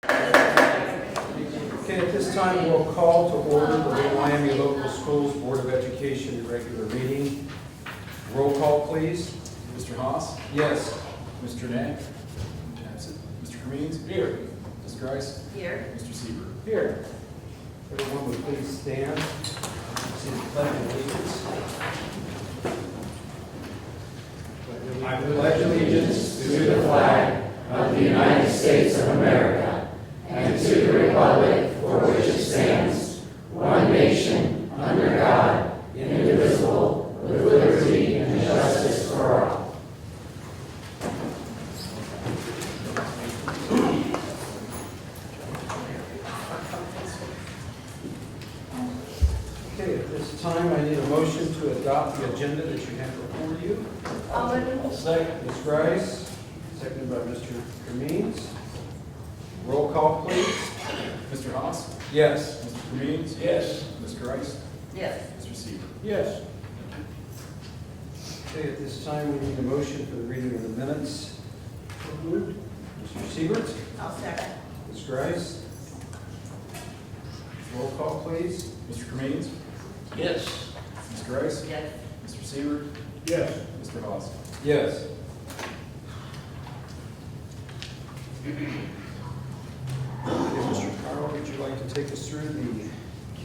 Okay, at this time, we'll call to order the Little Miami Local Schools Board of Education regular meeting. Roll call, please. Mr. Haas? Yes. Mr. Knapp? Absent. Mr. Cremines? Here. Ms. Grice? Here. Mr. Seaver? Here. Everyone would please stand. See the pledge of allegiance. I pledge allegiance to the flag of the United States of America and to the republic for which it stands, one nation, under God, indivisible, with liberty and justice for all. Okay, at this time, I need a motion to adopt the agenda that you have before you. I'll Second. Ms. Grice, seconded by Mr. Cremines. Roll call, please. Mr. Haas? Yes. Mr. Cremines? Yes. Ms. Grice? Yes. Mr. Seaver? Yes. Okay, at this time, we need a motion for the reading of the minutes. Mr. Siebert, I'll second. Ms. Grice. Roll call, please. Mr. Cremines? Yes. Ms. Grice? Yes. Mr. Seaver? Yes. Mr. Haas? Yes. Mr. Carl, would you like to take us through the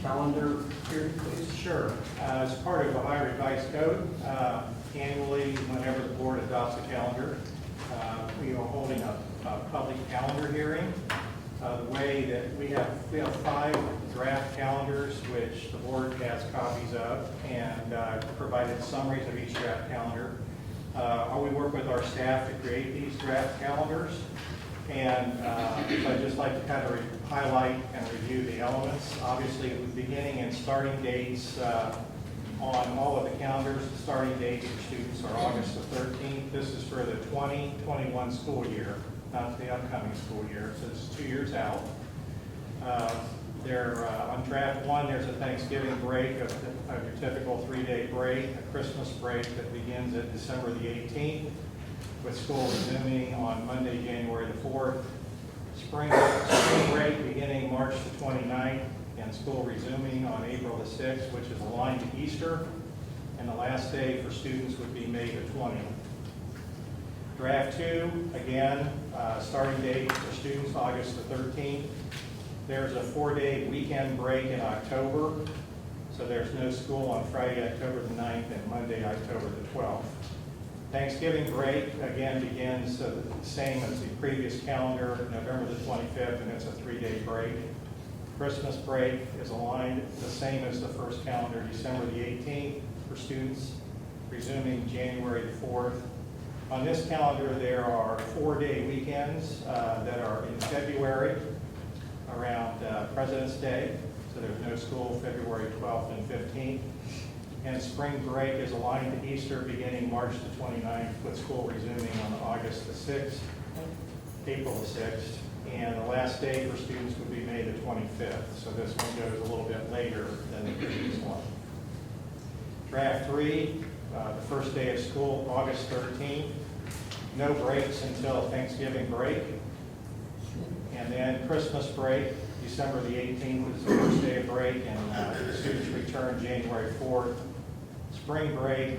calendar here, please? Sure. As part of Ohio Revised Code, annually, whenever the board adopts a calendar, we are holding a public calendar hearing. The way that we have 5 draft calendars, which the board has copies of, and provided summaries of each draft calendar. We work with our staff to create these draft calendars. And so I'd just like to kind of highlight and review the elements. Obviously, with beginning and starting dates on all of the calendars, the starting dates for students are August the 13th. This is for the 2021 school year, not the upcoming school year, so this is 2 years out. On draft 1, there's a Thanksgiving break, of your typical 3-day break, a Christmas break that begins at December the 18th, with school resuming on Monday, January the 4th. Spring break beginning March the 29th, and school resuming on April the 6th, which is aligned to Easter. And the last day for students would be May the 20th. Draft 2, again, starting date for students August the 13th. There's a 4-day weekend break in October, so there's no school on Friday, October the 9th, and Monday, October the 12th. Thanksgiving break, again, begins the same as the previous calendar, November the 25th, and it's a 3-day break. Christmas break is aligned the same as the first calendar, December the 18th for students, resuming January the 4th. On this calendar, there are 4-day weekends that are in February around President's Day, so there's no school February 12th and 15th. And spring break is aligned to Easter beginning March the 29th, with school resuming on August the 6th, April the 6th, and the last day for students would be May the 25th. So this one goes a little bit later than the previous one. Draft 3, the first day of school, August 13th. No breaks until Thanksgiving break. And then Christmas break, December the 18th is the first day of break, and students return January 4th. Spring break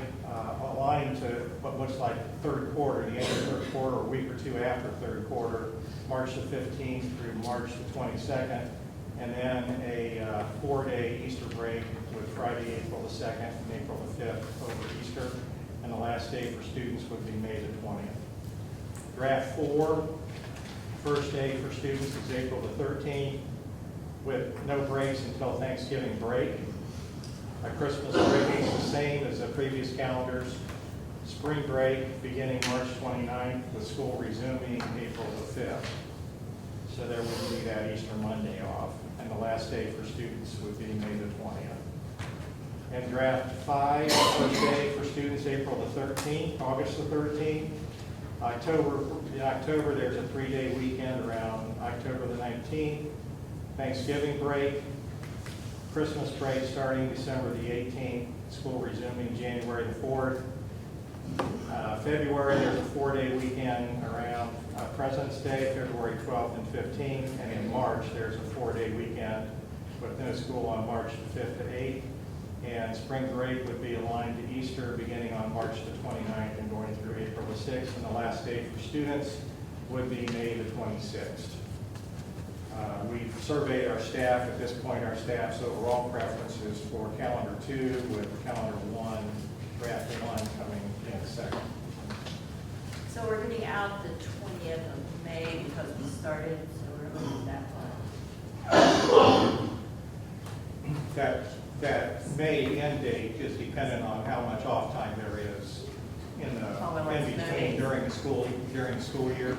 aligned to what looks like third quarter, the end of third quarter, a week or 2 after third quarter, March the 15th through March the 22nd, and then a 4-day Easter break with Friday, April the 2nd and April the 5th over Easter, and the last day for students would be May the 20th. Draft 4, first day for students is April the 13th, with no breaks until Thanksgiving break. A Christmas break is the same as the previous calendars. Spring break beginning March 29th, with school resuming April the 5th. So there would be that Easter Monday off. And the last day for students would be May the 20th. And draft 5, first day for students April the 13th, August the 13th. In October, there's a 3-day weekend around October the 19th. Thanksgiving break, Christmas break starting December the 18th, school resuming January the 4th. February, there's a 4-day weekend around President's Day, February 12th and 15th, and in March, there's a 4-day weekend with no school on March the 5th to 8th. And spring break would be aligned to Easter, beginning on March the 29th and going through April the 6th. And the last day for students would be May the 26th. We've surveyed our staff. At this point, our staff's overall preference is for calendar 2, with calendar 1, draft 1 coming in second. So we're getting out the 20th of May because we started, so we're looking that far. That May end date is dependent on how much off time there is in between during the school year.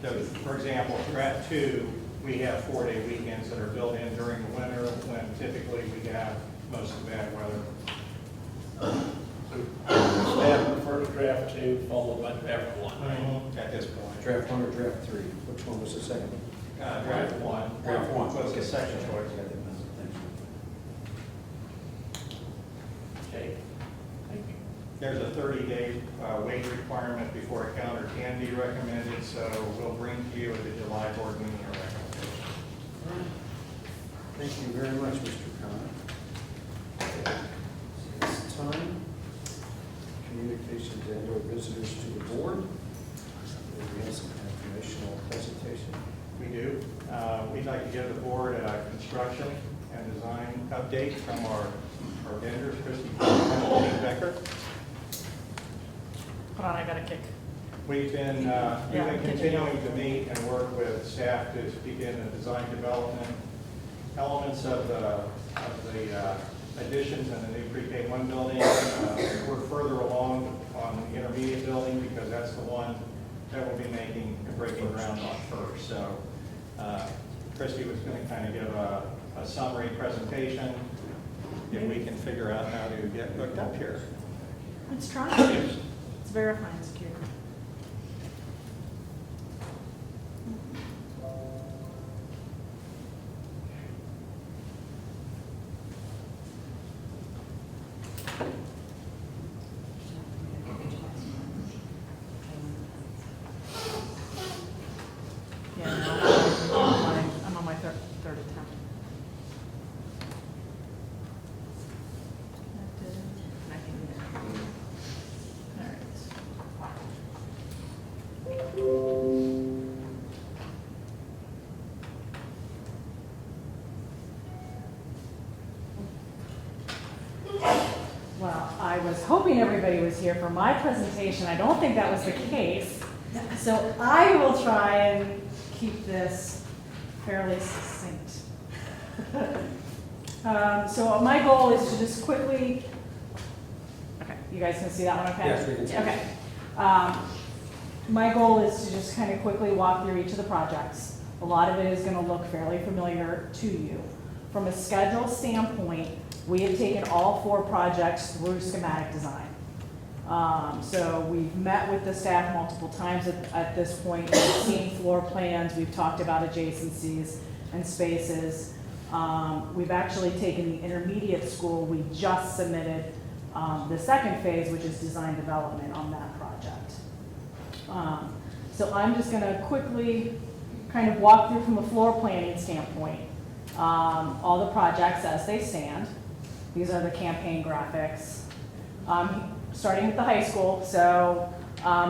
So, for example, draft 2, we have 4-day weekends that are built in during the winter when typically we have most of the bad weather. Staff prefers draft 2 followed by draft 1. At this point. Draft 1 or draft 3? Which one was the second? Draft 1. Draft 1. Was the second choice. Okay. Thank you. There's a 30-day wait requirement before a calendar can be recommended, so we'll bring to you at the July board meeting a recommendation. Thank you very much, Mr. Khan. This time, communications and/or visitors to the board. We have some informational presentation. We do. We'd like to give the board a construction and design update from our vendors, Christie Becker. Hold on, I got a kick. We've been continuing to meet and work with staff to begin the design development elements of the additions in the new pre-K 1 building. We're further along on the intermediate building because that's the one that we'll be breaking ground on first. So Christie was going to kind of give a summary presentation if we can figure out how to get hooked up here. Let's try. It's verifying security. Yeah, no, I'm on my third attempt. That did it. I can do that. All right. Well, I was hoping everybody was here for my presentation. I don't think that was the case. So I will try and keep this fairly succinct. So my goal is to just quickly, okay, you guys can see that one okay? Yes, we can see it. Okay. My goal is to just kind of quickly walk through each of the projects. A lot of it is going to look fairly familiar to you. From a schedule standpoint, we have taken all 4 projects through schematic design. So we've met with the staff multiple times at this point. We've seen floor plans. We've talked about adjacencies and spaces. We've actually taken the intermediate school. We just submitted the second phase, which is design development on that project. So I'm just going to quickly kind of walk through from a floor planning standpoint all the projects as they stand. These are the campaign graphics. Starting with the high school, so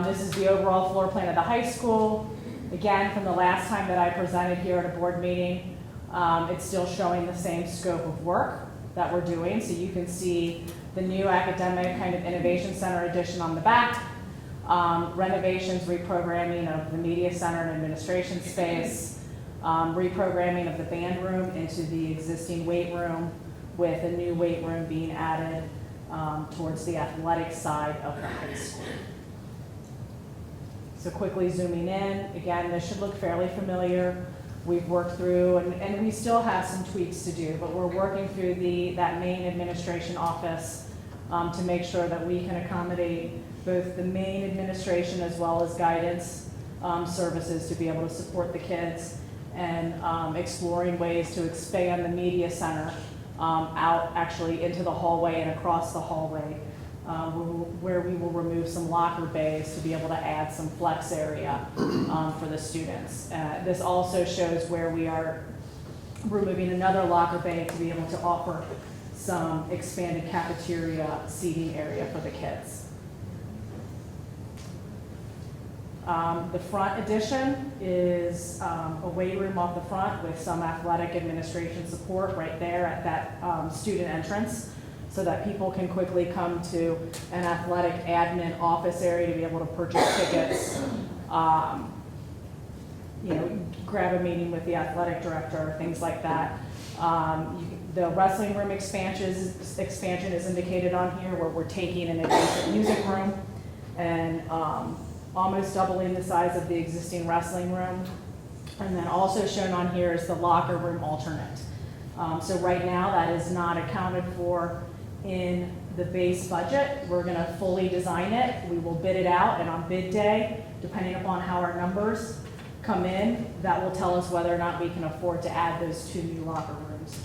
this is the overall floor plan of the high school. Again, from the last time that I presented here at a board meeting, it's still showing the same scope of work that we're doing. So you can see the new academic kind of innovation center addition on the back, renovations, reprogramming of the media center and administration space, reprogramming of the band room into the existing weight room, with a new weight room being added towards the athletic side of the high school. So quickly zooming in, again, this should look fairly familiar. We've worked through, and we still have some tweaks to do, but we're working through that main administration office to make sure that we can accommodate both the main administration as well as guidance services to be able to support the kids, and exploring ways to expand the media center out actually into the hallway and across the hallway where we will remove some locker bays to be able to add some flex area for the students. This also shows where we are removing another locker bay to be able to offer some expanded cafeteria seating area for the kids. The front addition is a weight room off the front with some athletic administration support right there at that student entrance, so that people can quickly come to an athletic admin office area to be able to purchase tickets, grab a meeting with the athletic director, things like that. The wrestling room expansion is indicated on here, where we're taking an adjacent music room and almost doubling the size of the existing wrestling room. And then also shown on here is the locker room alternate. So right now that is not accounted for in the base budget. We're gonna fully design it. We will bid it out, and on bid day, depending upon how our numbers come in, that will tell us whether or not we can afford to add those 2 new locker rooms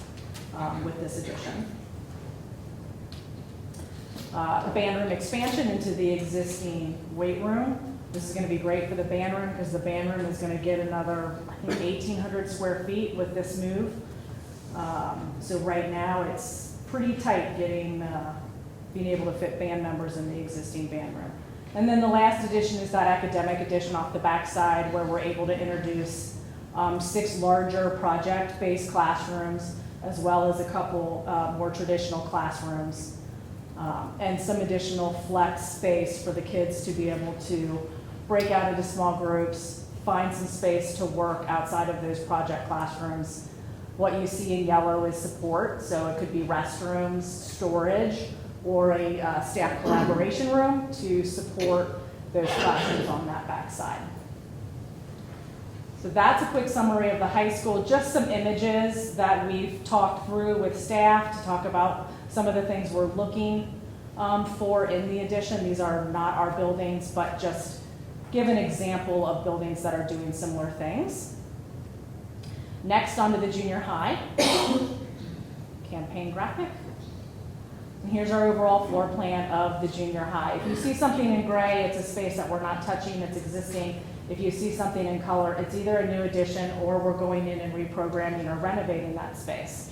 with this addition. Band room expansion into the existing weight room. This is going to be great for the band room because the band room is going to get another, I think, 1,800 square feet with this move. So right now it's pretty tight being able to fit band members in the existing band room. And then the last addition is that academic addition off the back side, where we're able to introduce 6 larger project-based classrooms, as well as a couple more traditional classrooms, and some additional flex space for the kids to be able to break out into small groups, find some space to work outside of those project classrooms. What you see in yellow is support, so it could be restrooms, storage, or a staff collaboration room to support those classrooms on that back side. So that's a quick summary of the high school, just some images that we've talked through with staff to talk about some of the things we're looking for in the addition. These are not our buildings, but just give an example of buildings that are doing similar things. Next, onto the junior high. Campaign graphic. And here's our overall floor plan of the junior high. If you see something in gray, it's a space that we're not touching, it's existing. If you see something in color, it's either a new addition or we're going in and reprogramming or renovating that space.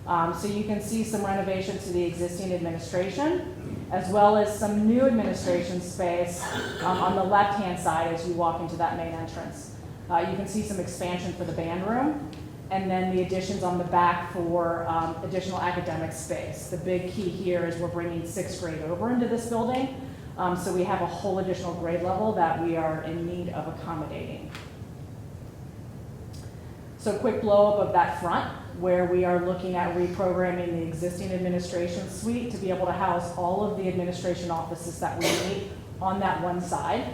So you can see some renovations to the existing administration, as well as some new administration space on the left-hand side as you walk into that main entrance. You can see some expansion for the band room, and then the additions on the back for additional academic space. The big key here is we're bringing 6th grade over into this building, so we have a whole additional grade level that we are in need of accommodating. So quick blow up of that front, where we are looking at reprogramming the existing administration suite to be able to house all of the administration offices that we need on that one side,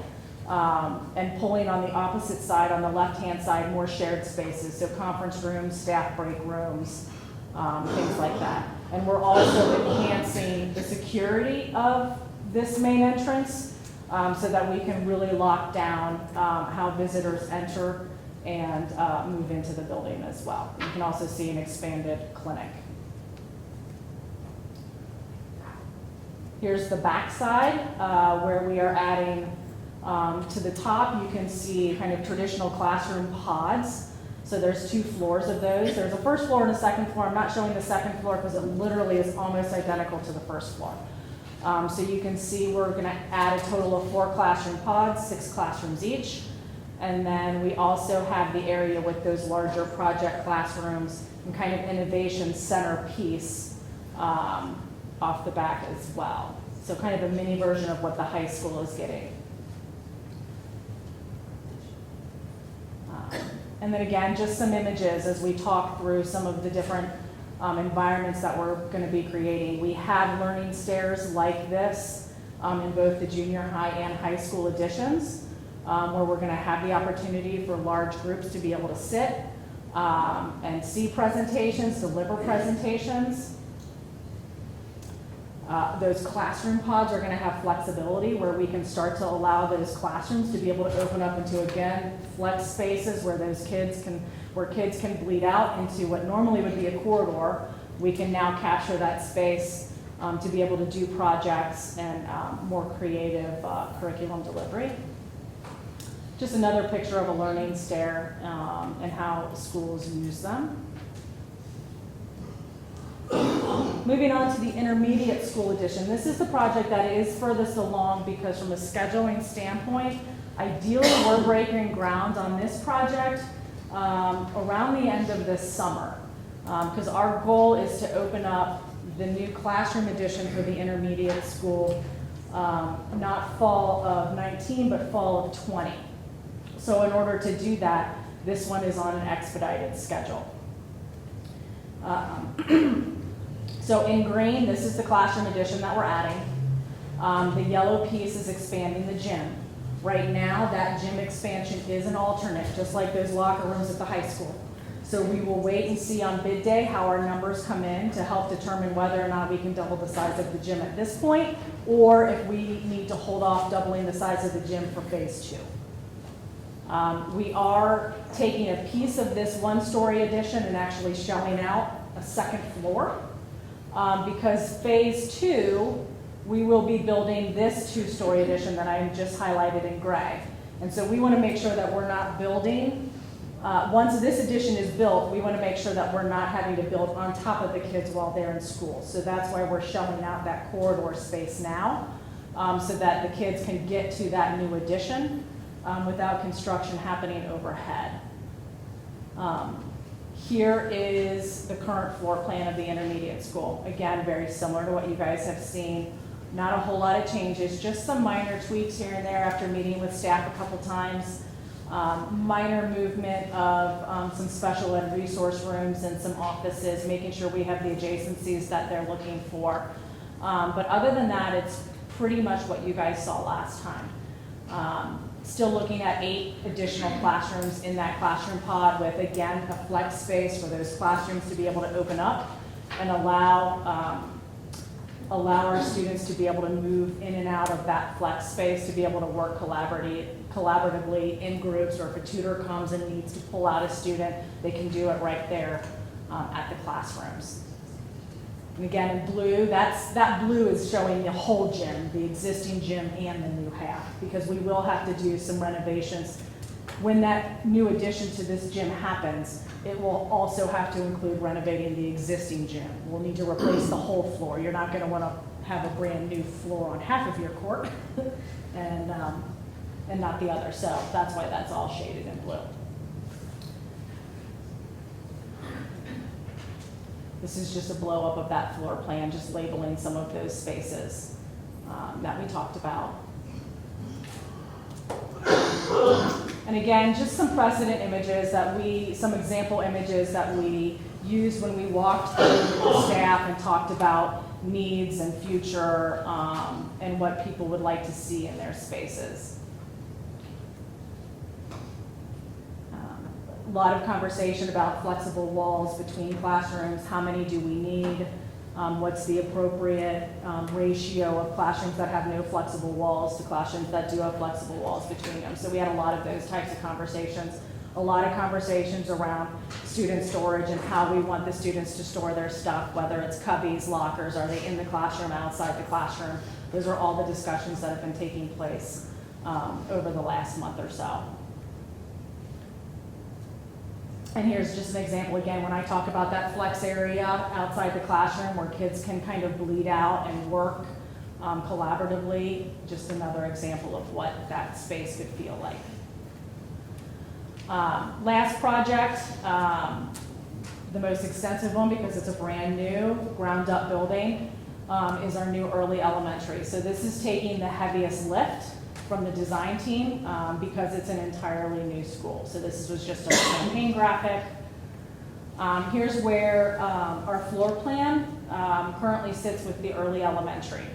and pulling on the opposite side, on the left-hand side, more shared spaces, so conference rooms, staff break rooms, things like that. And we're also enhancing the security of this main entrance so that we can really lock down how visitors enter and move into the building as well. You can also see an expanded clinic. Here's the back side where we are adding to the top. You can see kind of traditional classroom pods. So there's 2 floors of those. There's a first floor and a second floor. I'm not showing the second floor because it literally is almost identical to the first floor. So you can see we're going to add a total of 4 classroom pods, 6 classrooms each. And then we also have the area with those larger project classrooms and kind of innovation center piece off the back as well. So kind of a mini version of what the high school is getting. And then again, just some images as we talk through some of the different environments that we're going to be creating. We have learning stairs like this in both the junior high and high school editions. Where we're going to have the opportunity for large groups to be able to sit and see presentations, deliver presentations. Those classroom pods are going to have flexibility where we can start to allow those classrooms to be able to open up into, again, flex spaces where kids can bleed out into what normally would be a corridor. We can now capture that space to be able to do projects and more creative curriculum delivery. Just another picture of a learning stair and how schools use them. Moving on to the intermediate school edition. This is the project that is furthest along because from a scheduling standpoint, ideally we're breaking ground on this project around the end of this summer. Because our goal is to open up the new classroom edition for the intermediate school, not fall of 19, but fall of 20. So in order to do that, this one is on an expedited schedule. So in green, this is the classroom edition that we're adding. The yellow piece is expanding the gym. Right now, that gym expansion is an alternate, just like those locker rooms at the high school. So we will wait and see on bid day how our numbers come in to help determine whether or not we can double the size of the gym at this point, or if we need to hold off doubling the size of the gym for phase 2. We are taking a piece of this one-story addition and actually shelling out a second floor because phase 2, we will be building this 2-story addition that I just highlighted in gray. And so we want to make sure that we're not building, once this addition is built, we want to make sure that we're not having to build on top of the kids while they're in school. So that's why we're shelling out that corridor space now so that the kids can get to that new addition without construction happening overhead. Here is the current floor plan of the intermediate school. Again, very similar to what you guys have seen. Not a whole lot of changes, just some minor tweaks here and there after meeting with staff a couple times. Minor movement of some special ed resource rooms and some offices, making sure we have the adjacencies that they're looking for. But other than that, it's pretty much what you guys saw last time. Still looking at 8 additional classrooms in that classroom pod with, again, a flex space for those classrooms to be able to open up and allow our students to be able to move in and out of that flex space, to be able to work collaboratively in groups, or if a tutor comes and needs to pull out a student, they can do it right there at the classrooms. And again, in blue, that blue is showing the whole gym, the existing gym and the new half, because we will have to do some renovations. When that new addition to this gym happens, it will also have to include renovating the existing gym. We'll need to replace the whole floor. You're not going to want to have a brand new floor on half of your court and not the other. So that's why that's all shaded in blue. This is just a blow up of that floor plan, just labeling some of those spaces that we talked about. And again, just some precedent images some example images that we used when we walked through the staff and talked about needs and future and what people would like to see in their spaces. A lot of conversation about flexible walls between classrooms. How many do we need? What's the appropriate ratio of classrooms that have no flexible walls to classrooms that do have flexible walls between them? So we had a lot of those types of conversations. A lot of conversations around student storage and how we want the students to store their stuff, whether it's cubbies, lockers, are they in the classroom, outside the classroom? Those are all the discussions that have been taking place over the last month or so. And here's just an example, again, when I talk about that flex area outside the classroom where kids can kind of bleed out and work collaboratively, just another example of what that space could feel like. Last project, the most extensive one because it's a brand new, ground up building, is our new early elementary. So this is taking the heaviest lift from the design team because it's an entirely new school. So this was just a campaign graphic. Here's where our floor plan currently sits with the early elementary.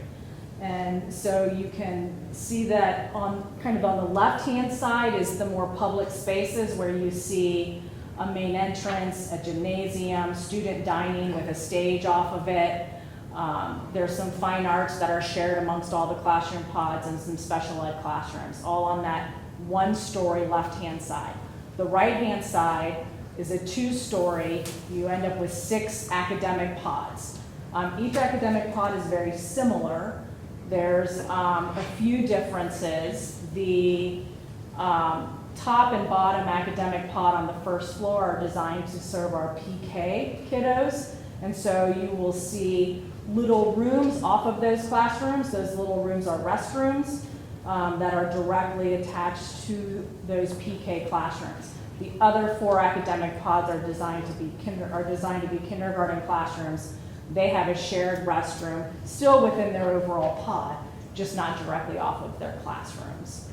And so you can see that kind of on the left-hand side is the more public spaces where you see a main entrance, a gymnasium, student dining with a stage off of it. There's some fine arts that are shared amongst all the classroom pods and some special ed classrooms, all on that 1-story left-hand side. The right-hand side is a 2-story. You end up with 6 academic pods. Each academic pod is very similar. There's a few differences. The top and bottom academic pod on the first floor are designed to serve our PK kiddos. And so you will see little rooms off of those classrooms. Those little rooms are restrooms that are directly attached to those PK classrooms. The other 4 academic pods are designed to be kindergarten classrooms. They have a shared restroom, still within their overall pod, just not directly off of their classrooms.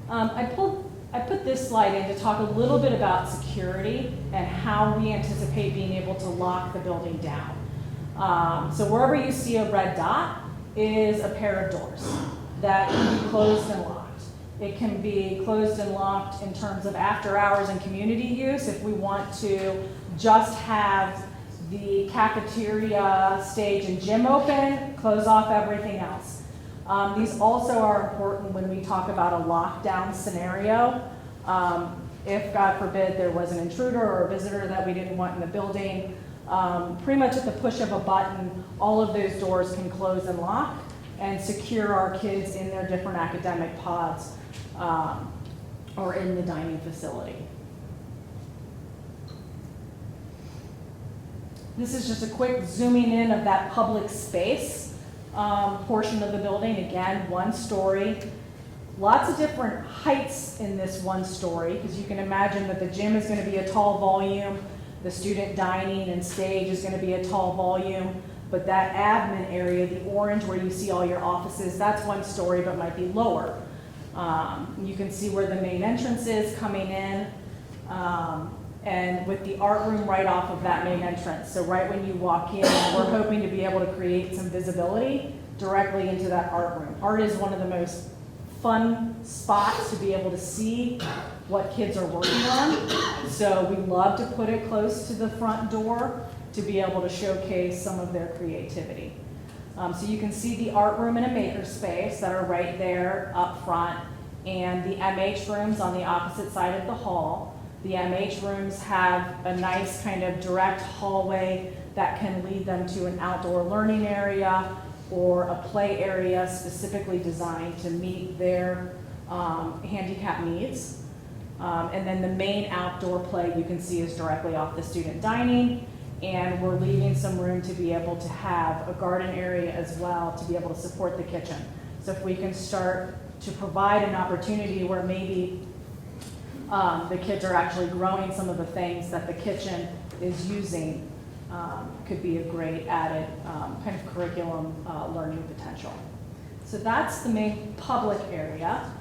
I put this slide in to talk a little bit about security and how we anticipate being able to lock the building down. So wherever you see a red dot is a pair of doors that can be closed and locked. It can be closed and locked in terms of after hours and community use if we want to just have the cafeteria, stage, and gym open, close off everything else. These also are important when we talk about a lockdown scenario. If, God forbid, there was an intruder or a visitor that we didn't want in the building, pretty much at the push of a button, all of those doors can close and lock and secure our kids in their different academic pods or in the dining facility. This is just a quick zooming in of that public space portion of the building. Again, 1 story. Lots of different heights in this 1 story, because you can imagine that the gym is going to be a tall volume, the student dining and stage is going to be a tall volume, but that admin area, the orange where you see all your offices, that's 1 story but might be lower. You can see where the main entrance is coming in, and with the art room right off of that main entrance. So right when you walk in, we're hoping to be able to create some visibility directly into that art room. Art is one of the most fun spots to be able to see what kids are working on. So we love to put it close to the front door to be able to showcase some of their creativity. So you can see the art room and a makerspace that are right there up front, and the MH rooms on the opposite side of the hall. The MH rooms have a nice kind of direct hallway that can lead them to an outdoor learning area or a play area specifically designed to meet their handicap needs. And then the main outdoor play you can see is directly off the student dining, and we're leaving some room to be able to have a garden area as well to be able to support the kitchen. So if we can start to provide an opportunity where maybe the kids are actually growing some of the things that the kitchen is using, could be a great added kind of curriculum learning potential. So that's the main public area.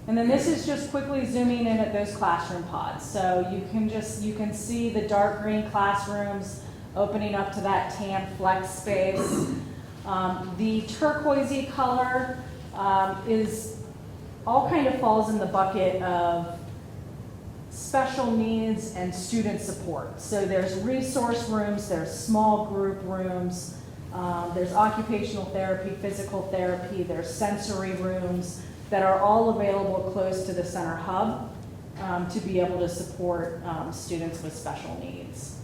And then this is just quickly zooming in at those classroom pods. So you can see the dark green classrooms opening up to that tan flex space. The turquoisey color is all kind of falls in the bucket of special needs and student support. So there's resource rooms, there's small group rooms, there's occupational therapy, physical therapy, there's sensory rooms that are all available close to the center hub to be able to support students with special needs.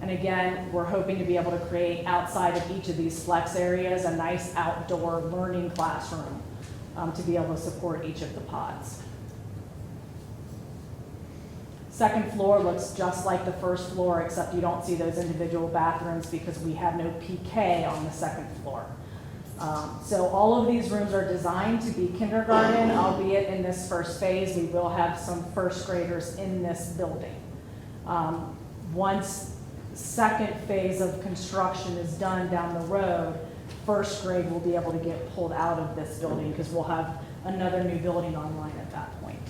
And again, we're hoping to be able to create outside of each of these flex areas a nice outdoor learning classroom to be able to support each of the pods. Second floor looks just like the first floor, except you don't see those individual bathrooms because we have no PK on the second floor. So all of these rooms are designed to be kindergarten, albeit in this first phase, we will have some first graders in this building. Once second phase of construction is done down the road, first grade will be able to get pulled out of this building because we'll have another new building online at that point.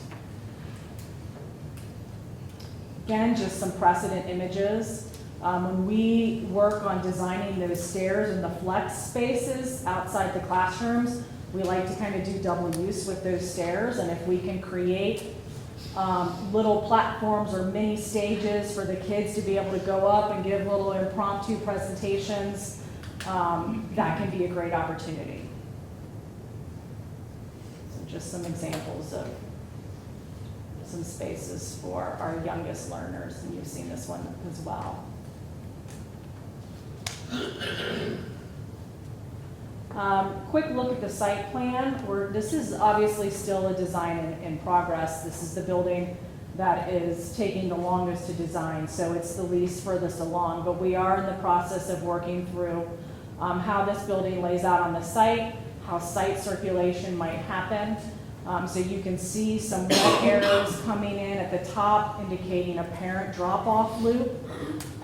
Again, just some precedent images. When we work on designing those stairs and the flex spaces outside the classrooms, we like to kind of do double use with those stairs, and if we can create little platforms or mini stages for the kids to be able to go up and give little impromptu presentations, that can be a great opportunity. So just some examples of some spaces for our youngest learners, and you've seen this one as well. Quick look at the site plan. This is obviously still a design in progress. This is the building that is taking the longest to design, so it's the least furthest along, but we are in the process of working through how this building lays out on the site, how site circulation might happen. So you can see some red arrows coming in at the top indicating a parent drop-off loop,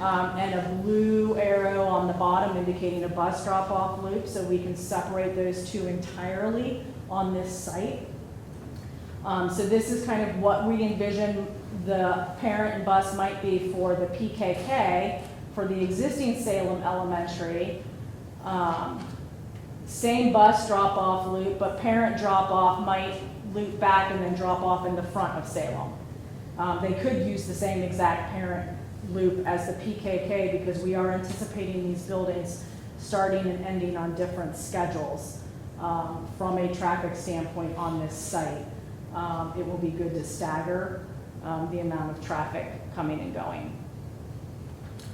and a blue arrow on the bottom indicating a bus drop-off loop, so we can separate those two entirely on this site. So this is kind of what we envision the parent and bus might be for the PKK, for the existing Salem Elementary. Same bus drop-off loop, but parent drop-off might loop back and then drop off in the front of Salem. They could use the same exact parent loop as the PKK because we are anticipating these buildings starting and ending on different schedules from a traffic standpoint on this site. It will be good to stagger the amount of traffic coming and going.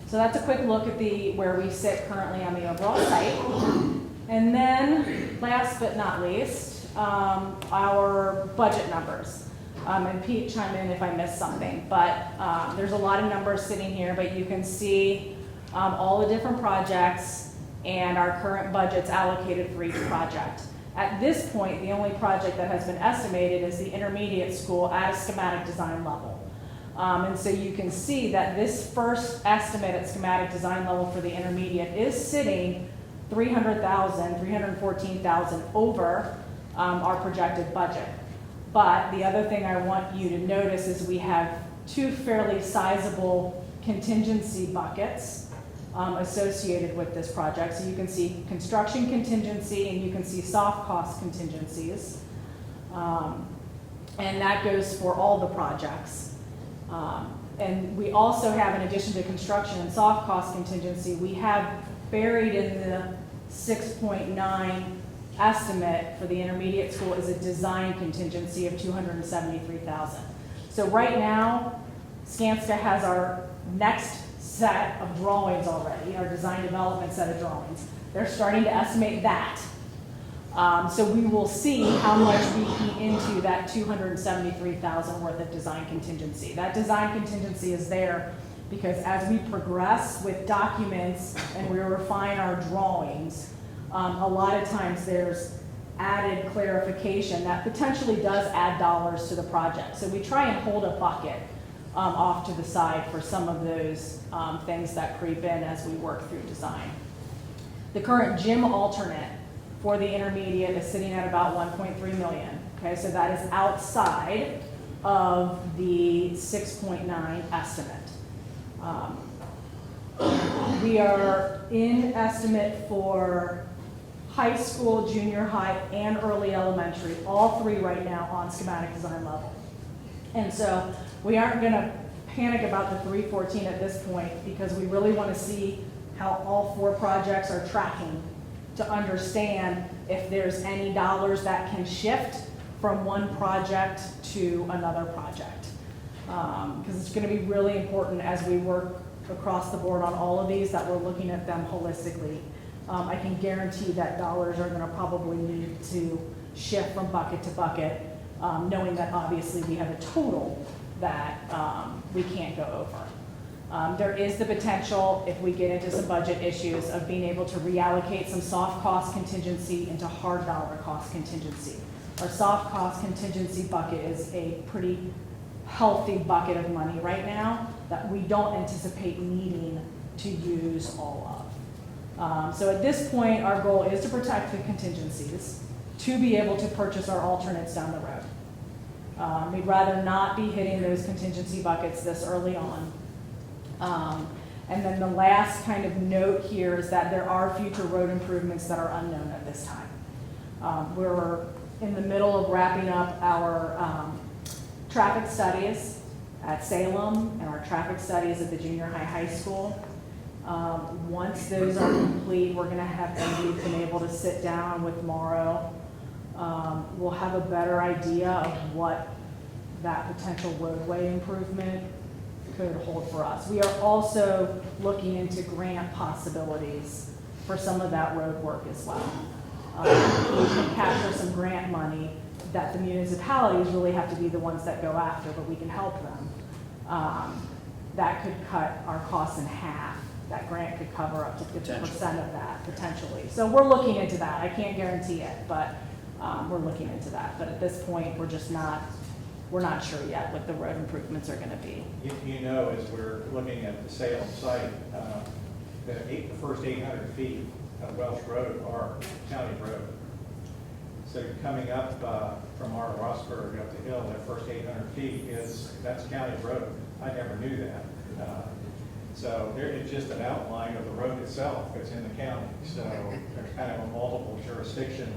So that's a quick look at where we sit currently on the overall site. And then, last but not least, our budget numbers. And Pete, chime in if I missed something, but there's a lot of numbers sitting here, but you can see all the different projects and our current budgets allocated for each project. At this point, the only project that has been estimated is the intermediate school at a schematic design level. And so you can see that this first estimate at schematic design level for the intermediate is sitting $300,000, $314,000 over our projected budget. But the other thing I want you to notice is we have two fairly sizable contingency buckets associated with this project. So you can see construction contingency and you can see soft cost contingencies. And that goes for all the projects. And we also have, in addition to construction and soft cost contingency, we have buried in the 6.9 estimate for the intermediate school is a design contingency of $273,000. So right now, Skanska has our next set of drawings already, our design development set of drawings. They're starting to estimate that. So we will see how much we eat into that $273,000 worth of design contingency. That design contingency is there because as we progress with documents and we refine our drawings, a lot of times there's added clarification that potentially does add dollars to the project. So we try and hold a bucket off to the side for some of those things that creep in as we work through design. The current gym alternate for the intermediate is sitting at about $1.3 million. Okay, so that is outside of the 6.9 estimate. We are in estimate for high school, junior high, and early elementary, all three right now on schematic design level. And so we aren't going to panic about the 314 at this point because we really want to see how all four projects are tracking to understand if there's any dollars that can shift from one project to another project. Because it's going to be really important as we work across the board on all of these that we're looking at them holistically. I can guarantee that dollars are going to probably need to shift from bucket to bucket, knowing that obviously we have a total that we can't go over. There is the potential, if we get into some budget issues, of being able to reallocate some soft cost contingency into hard dollar cost contingency. Our soft cost contingency bucket is a pretty healthy bucket of money right now that we don't anticipate needing to use all of. So at this point, our goal is to protect the contingencies to be able to purchase our alternates down the road. We'd rather not be hitting those contingency buckets this early on. And then the last kind of note here is that there are future road improvements that are unknown at this time. We're in the middle of wrapping up our traffic studies at Salem and our traffic studies at the junior high school. Once those are complete, we're going to have we've been able to sit down with Morrow. We'll have a better idea of what that potential roadway improvement could hold for us. We are also looking into grant possibilities for some of that road work as well. We can capture some grant money that the municipalities really have to be the ones that go after, but we can help them. That could cut our costs in half. That grant could cover up to 50% of that potentially. So we're looking into that. I can't guarantee it, but we're looking into that. But at this point, we're not sure yet what the road improvements are gonna be. You know, as we're looking at the Salem site, the first 800 feet of Welsh Road are county road. So coming up from our Rossburg up the hill, that first 800 feet that's county road. I never knew that. So it's just an outline of the road itself. It's in the county. So there's kind of a multiple jurisdiction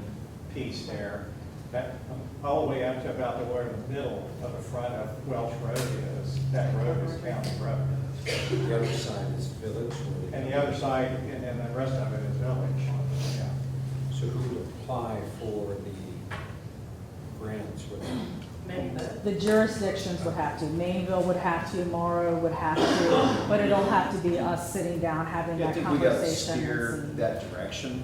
piece there. That all the way up to about where the middle of the front of Welsh Road is. That road is county road. The other side is village. And the other side, and then the rest of it is village. Yeah. So who would apply for the grants? Maybe The jurisdictions would have to, Mainville would have to, Morrow would have to, but it'll have to be us sitting down, having I that think we got to conversation. steer and see. that direction.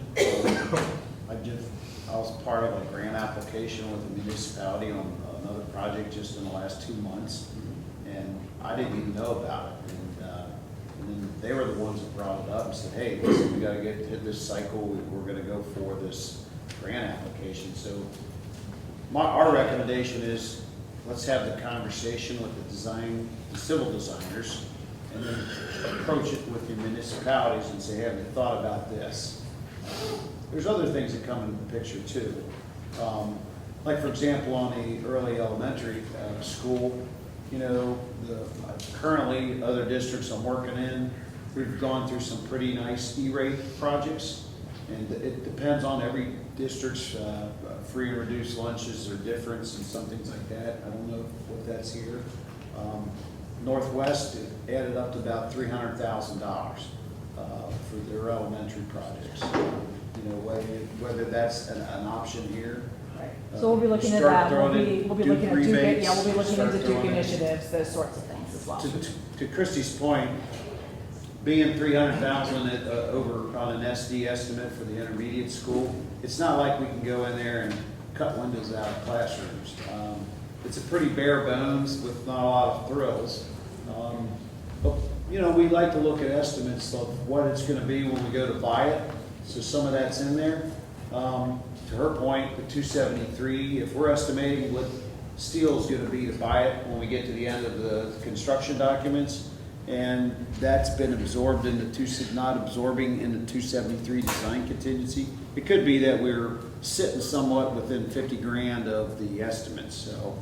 I was part of a grant application with the municipality on another project just in the last 2 months, and I didn't even know about it. And then they were the ones that brought it up and said, hey, listen, we got to hit this cycle. We're going to go for this grant application. So our recommendation is let's have the conversation with the civil designers, and then approach it with the municipalities and say, have you thought about this? There's other things that come into the picture too. Like for example, on the early elementary school, currently other districts I'm working in, we've gone through some pretty nice E-rate projects. And it depends on every district's free and reduced lunches or difference and some things like that. I don't know what that's here. Northwest it added up to about $300,000 for their elementary projects. Whether that's an option here. Right. So we'll be looking at Start that, we'll throwing be in looking at Duke Duke, rebates, yeah, we'll be looking start into Duke throwing in- initiatives, those sorts of things as well. To Christie's point, being 300,000 over on an SD estimate for the intermediate school, it's not like we can go in there and cut windows out of classrooms. It's a pretty bare bones with not a lot of thrills. But we like to look at estimates of what it's going to be when we go to buy it. So some of that's in there. To her point, the 273, if we're estimating what steel is going to be to buy it when we get to the end of the construction documents, and that's been absorbed not absorbing in the 273 design contingency. It could be that we're sitting somewhat within 50 grand of the estimates. So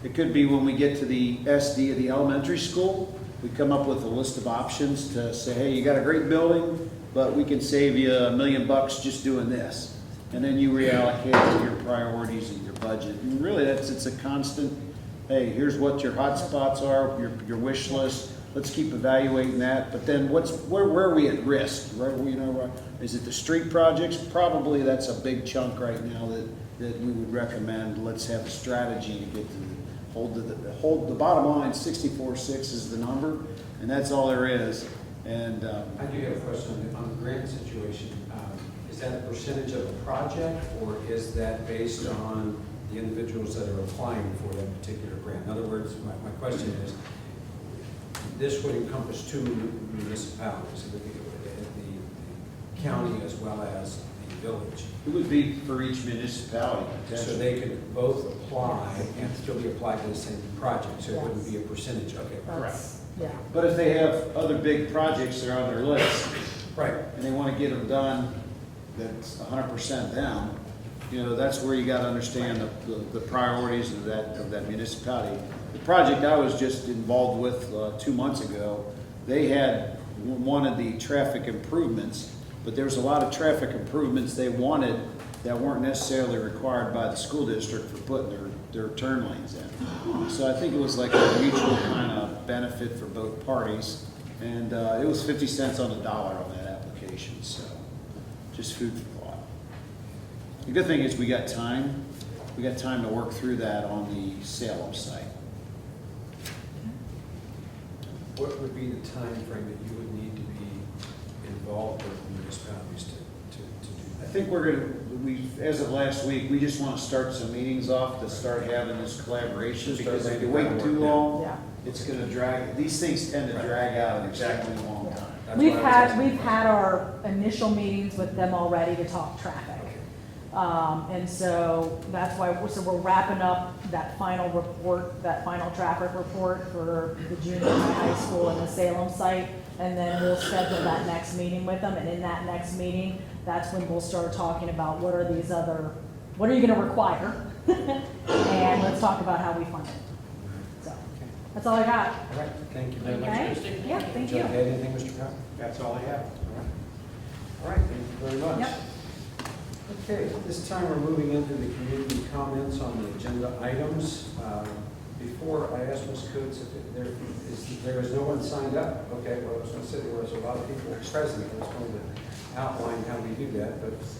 it could be when we get to the SD of the elementary school, we come up with a list of options to say, hey, you got a great building, but we can save you $1 million just doing this. And then you reallocate to your priorities and your budget. And really it's a constant, hey, here's what your hot spots are, your wish list. Let's keep evaluating that. But then where are we at risk? Right? Is it the street projects? Probably that's a big chunk right now that we would recommend. Let's have a strategy to get to hold the bottom line. 64.6 is the number, and that's all there is. And I do have a question on the grant situation. Is that a percentage of the project, or is that based on the individuals that are applying for that particular grant? In other words, my question is, this would encompass 2 municipalities, the county as well as the village. it would be for each municipality So potentially. they could both apply and still be applied to the same project, so it wouldn't be a percentage, okay? That's- Yeah. But if they have other big projects that are on their list, Right. and they want to get them done, that's 100% them, that's where you got to understand the priorities of that municipality. The project I was just involved with 2 months ago, they wanted the traffic improvements, but there's a lot of traffic improvements they wanted that weren't necessarily required by the school district for putting their turn lanes in. So I think it was like a mutual kind of benefit for both parties, and it was 50 cents on the dollar on that application, so just food for thought. The good thing is we got time to work through that on the Salem site. what would be the time frame that you would need to be involved with municipalities to do I that? think we're gonna, as of last week, we just want to start some meetings off to start having this collaboration, Start because if making you wait groundwork too now. long, Yeah. it's gonna drag, these things tend to drag out an Exactly. extremely long time. That's We've why I was asking. we've had our initial meetings with them already to talk traffic. And so that's why, we're wrapping up that final report, that final traffic report for the junior high school and the Salem site. And then we'll schedule that next meeting with them, and in that next meeting, that's when we'll start talking about what are these other, what are you gonna require? And let's talk about how we fund it. So, that's all I got. All right, thank you very much, Okay? Christie. Yeah, thank Did you you. add anything, Mr. Powell? That's all I have. All right, thank you very much. Yep. Okay, at this time, we're moving into the community comments on the agenda items. Before I ask Ms. Coots if there is no one signed up. Okay, well, I was going to say there was a lot of people present. I was going to outline how we do that, but if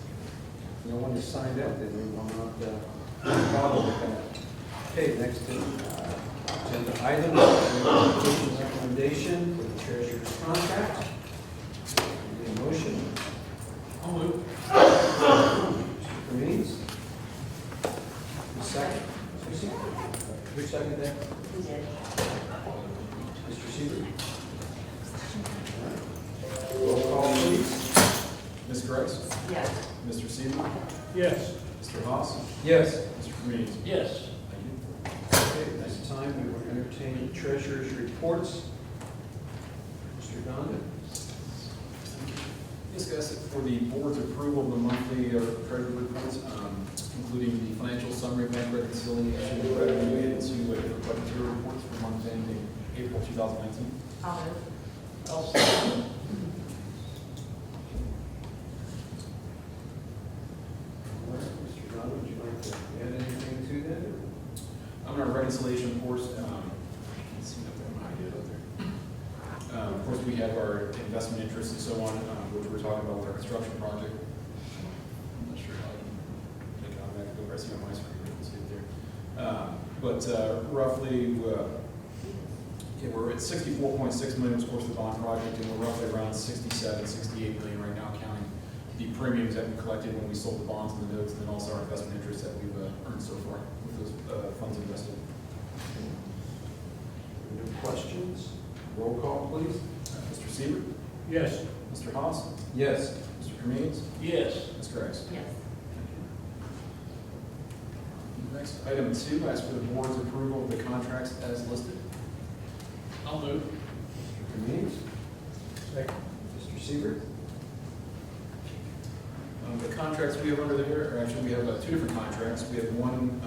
no one has signed up, then we will not bother with that. Okay, next agenda item, is recommendation for the treasurer's contract. Need a motion? I'll move. Mr. Means? Second? Who seconded that? We did. Mr. Seaver? Roll call, please. Ms. Grice? Yes. Mr. Seaver? Yes. Mr. Haas? Yes. Mr. Kaminga? Yes. Thank you. Okay, next time we will entertain treasurer's reports. Mr. Gondon? Yes, guys, for the board's approval of the monthly treasury reports, including the financial summary, bank reconciliation, revenue, and two different budgetary reports for month ending April 2019. I'll move. I'll second. All right, Mr. Gondon, would you like to add anything to that? or- I'm on our reconciliation, of course, let's see up there, I did up there. Of course, we have our investment interests and so on, which we're talking about with our construction project. I'm not sure how I can make it automatic, go right see on my screen, but you can see it there. But roughly, yeah, we're at 64.6 million, of course, the bond project, and we're roughly around 67, 68 million right now, counting the premiums that we collected when we sold the bonds and the notes, and then also our investment interests that we've earned so far with those funds invested. No questions? Roll call, please. Mr. Seaver? Yes. Mr. Haas? Yes. Mr. Cremings? Yes. Ms. Grice? Yes. Next, item 2, ask for the board's approval of the contracts as listed. I'll move. Mr. Means? Second. Mr. Seaver? The contracts we have under there, or actually, we have 2 different contracts. We have one,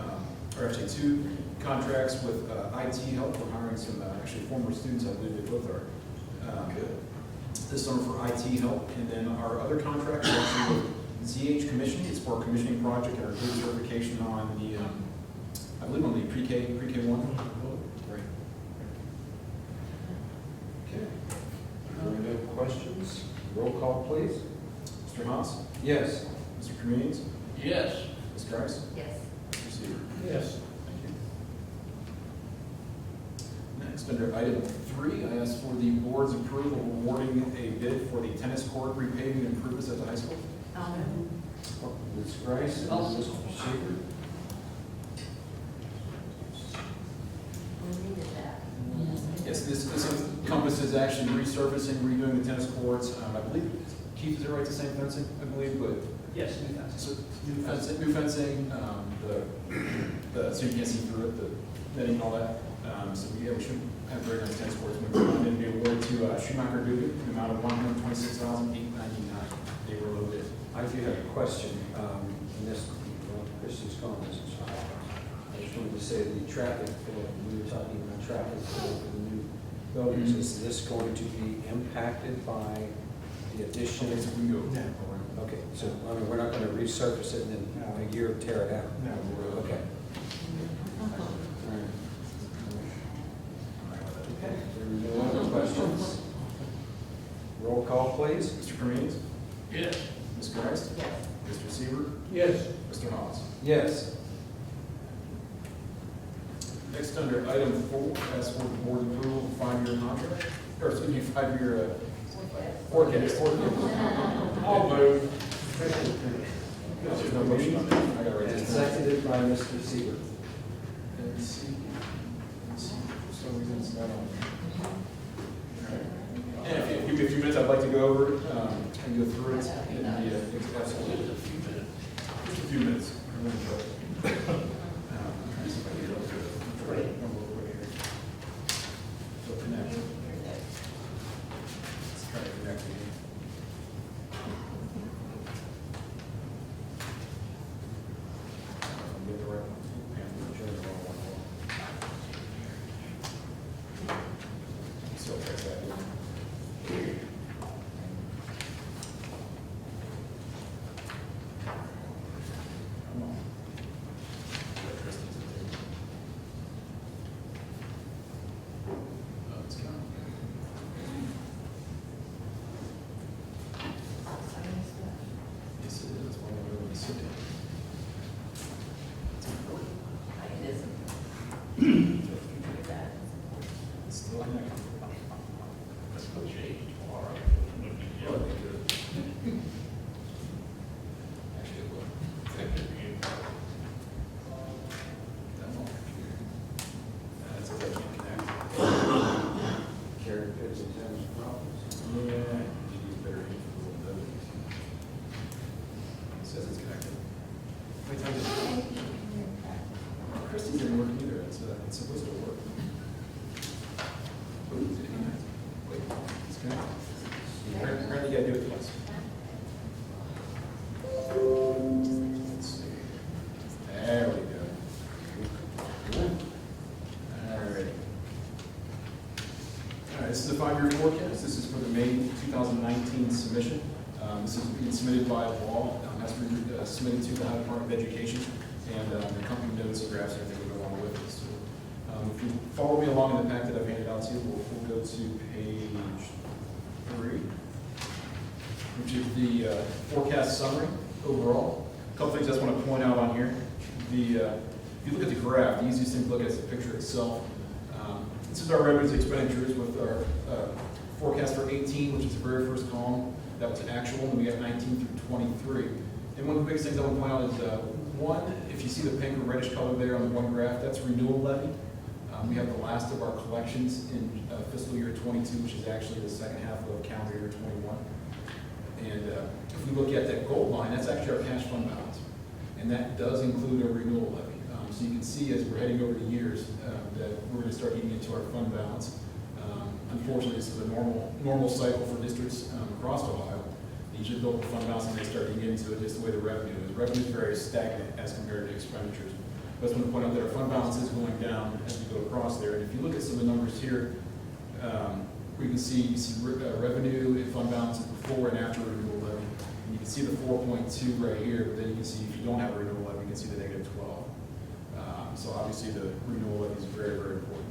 or actually 2 contracts with IT help. We're hiring some, actually, former students, I believe they both are. This summer for IT help, and then our other contract is actually with ZH Commissioning. It's for a commissioning project and our good certification on the, I believe on the pre-K 1. Right. Okay. No questions? Roll call, please. Mr. Haas? Yes. Mr. Cremings? Yes. Ms. Grice? Yes. Mr. Seaver? Yes. Thank you. Next, under item 3, I ask for the board's approval of awarding a bid for the tennis court repaving improvements at the high school. I'll move. Ms. Grice and I'll- Mr. Seaver? We needed that. Yes, this encompasses actually resurfacing, redoing the tennis courts. I believe, Keith, is it right to say fencing, I believe, but Yes. so new fencing, so you can't see through it, the netting and all that. So yeah, we should have very nice tennis courts. And then be awarded to Schumacher Dugan, in the amount of $126,899. They were low bid. I do have a question, and this, well, Christie's gone, this is fine. I just wanted to say the traffic, we were talking about traffic for the new buildings, is this going to be impacted by the addition? So we can go. Okay, so, I mean, we're not gonna resurface it and then a year tear it out? No. Okay. All right. Okay, there are no other questions? Roll call, please. Mr. Cremings? Yes. Ms. Grice? Yes. Mr. Seaver? Yes. Mr. Haas? Yes. Next, under item 4, ask for the board approval of 5-year contract. or excuse me, 5-year forecast. I'll move. There's no motion on that. I gotta write And this down. seconded by Mr. Seaver. And see, for some reason it's not on. And if you give me a few minutes, I'd like to go over it, and go through it in the, absolutely. Just a few minutes. I'm gonna go. I'm trying to see if I can get it up to it. Right. One little quick here. So connect. Let's try to connect again. Get the right one. And we'll show the wrong one. So fix that. Come on. Oh, it's gone. Yes, it is. That's why I'm going to sit down. It's important. It isn't. It's still connected. Let's go change tomorrow. Oh, they good. Actually, it will. That's on computer. That's a way to connect. Karen Pitts is having some problems. Yeah. She's better for those. It says it's connected. Wait, time is it? Christie's didn't work either. It's supposed to work. Ooh, did it connect? Wait, it's connected. Apparently you gotta do it twice. Let's see. There we go. All right. All right, this is the 5-year forecast. This is for the May 2019 submission. This is being submitted by law, has to be submitted to the Ohio Department of Education, and the company notes and graphs and everything will go along with it. So, if you follow me along in the pack that I've handed out to you, we'll go to page 3, which is the forecast summary overall. A couple things I just want to point out on here. If you look at the graph, the easiest thing to look at is the picture itself. This is our revenues and expenditures with our forecast for 18, which is the very first column. That was actual, and we got 19 through 23. And one of the biggest things I want to point out is, one, if you see the pink or reddish color there on the one graph, that's renewal levy. We have the last of our collections in fiscal year 22, which is actually the second half of calendar year 21. And if we look at that gold line, that's actually our cash fund balance. And that does include a renewal levy. So you can see as we're heading over the years that we're going to start eating into our fund balance. Unfortunately, this is a normal cycle for districts across Ohio. They usually build a fund balance and they start to get into it just the way the revenue is. Revenue is very stagnant as compared to expenditures. But I just want to point out that our fund balance is going down as we go across there. And if you look at some of the numbers here, we can see revenue and fund balances before and after renewal levy. And you can see the 4.2 right here, but then you can see if you don't have a renewal levy, you can see the negative 12. So obviously the renewal levy is very, very important.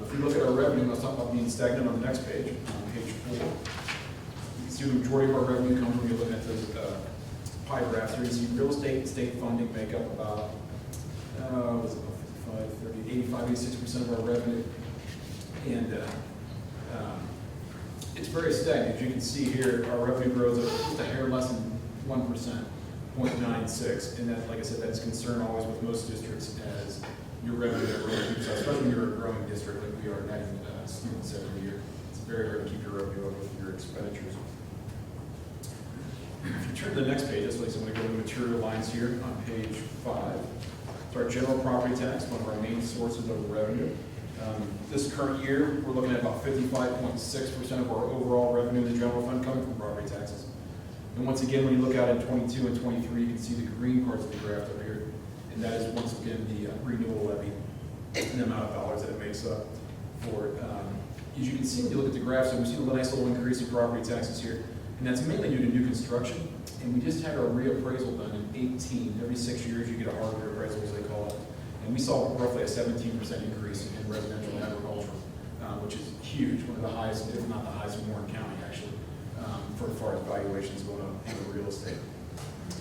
If we look at our revenue, let's talk about being stagnant on the next page, on page 4. You can see the majority of our revenue comes when you're looking at those pie graphs here. You see real estate and state funding make up about, what's it, 55, 30, 85, 86% of our revenue. And it's very stagnant. As you can see here, our revenue grows at just a hair less than 1%, 0.96. And that, like I said, that's concern always with most districts as your revenue that really keeps up, especially when you're a growing district like we are, netting students every year. It's very hard to keep your revenue up with your expenditures. If you turn to the next page, that's like I'm going to go to the material lines here on page 5. It's our general property tax, one of our main sources of revenue. This current year, we're looking at about 55.6% of our overall revenue in the general fund coming from property taxes. And once again, when you look out at 22 and 23, you can see the green parts of the graph up here. And that is once again the renewal levy and the amount of dollars that it makes up for it. As you can see when you look at the graphs, we see a nice little increase in property taxes here. And that's mainly due to new construction. And we just had our reappraisal done in 18. Every 6 years you get a hard reappraisal, as they call it. And we saw roughly a 17% increase in residential and agricultural, which is huge, one of the highest, if not the highest in Warren County, actually, for as far as valuations going up in the real estate.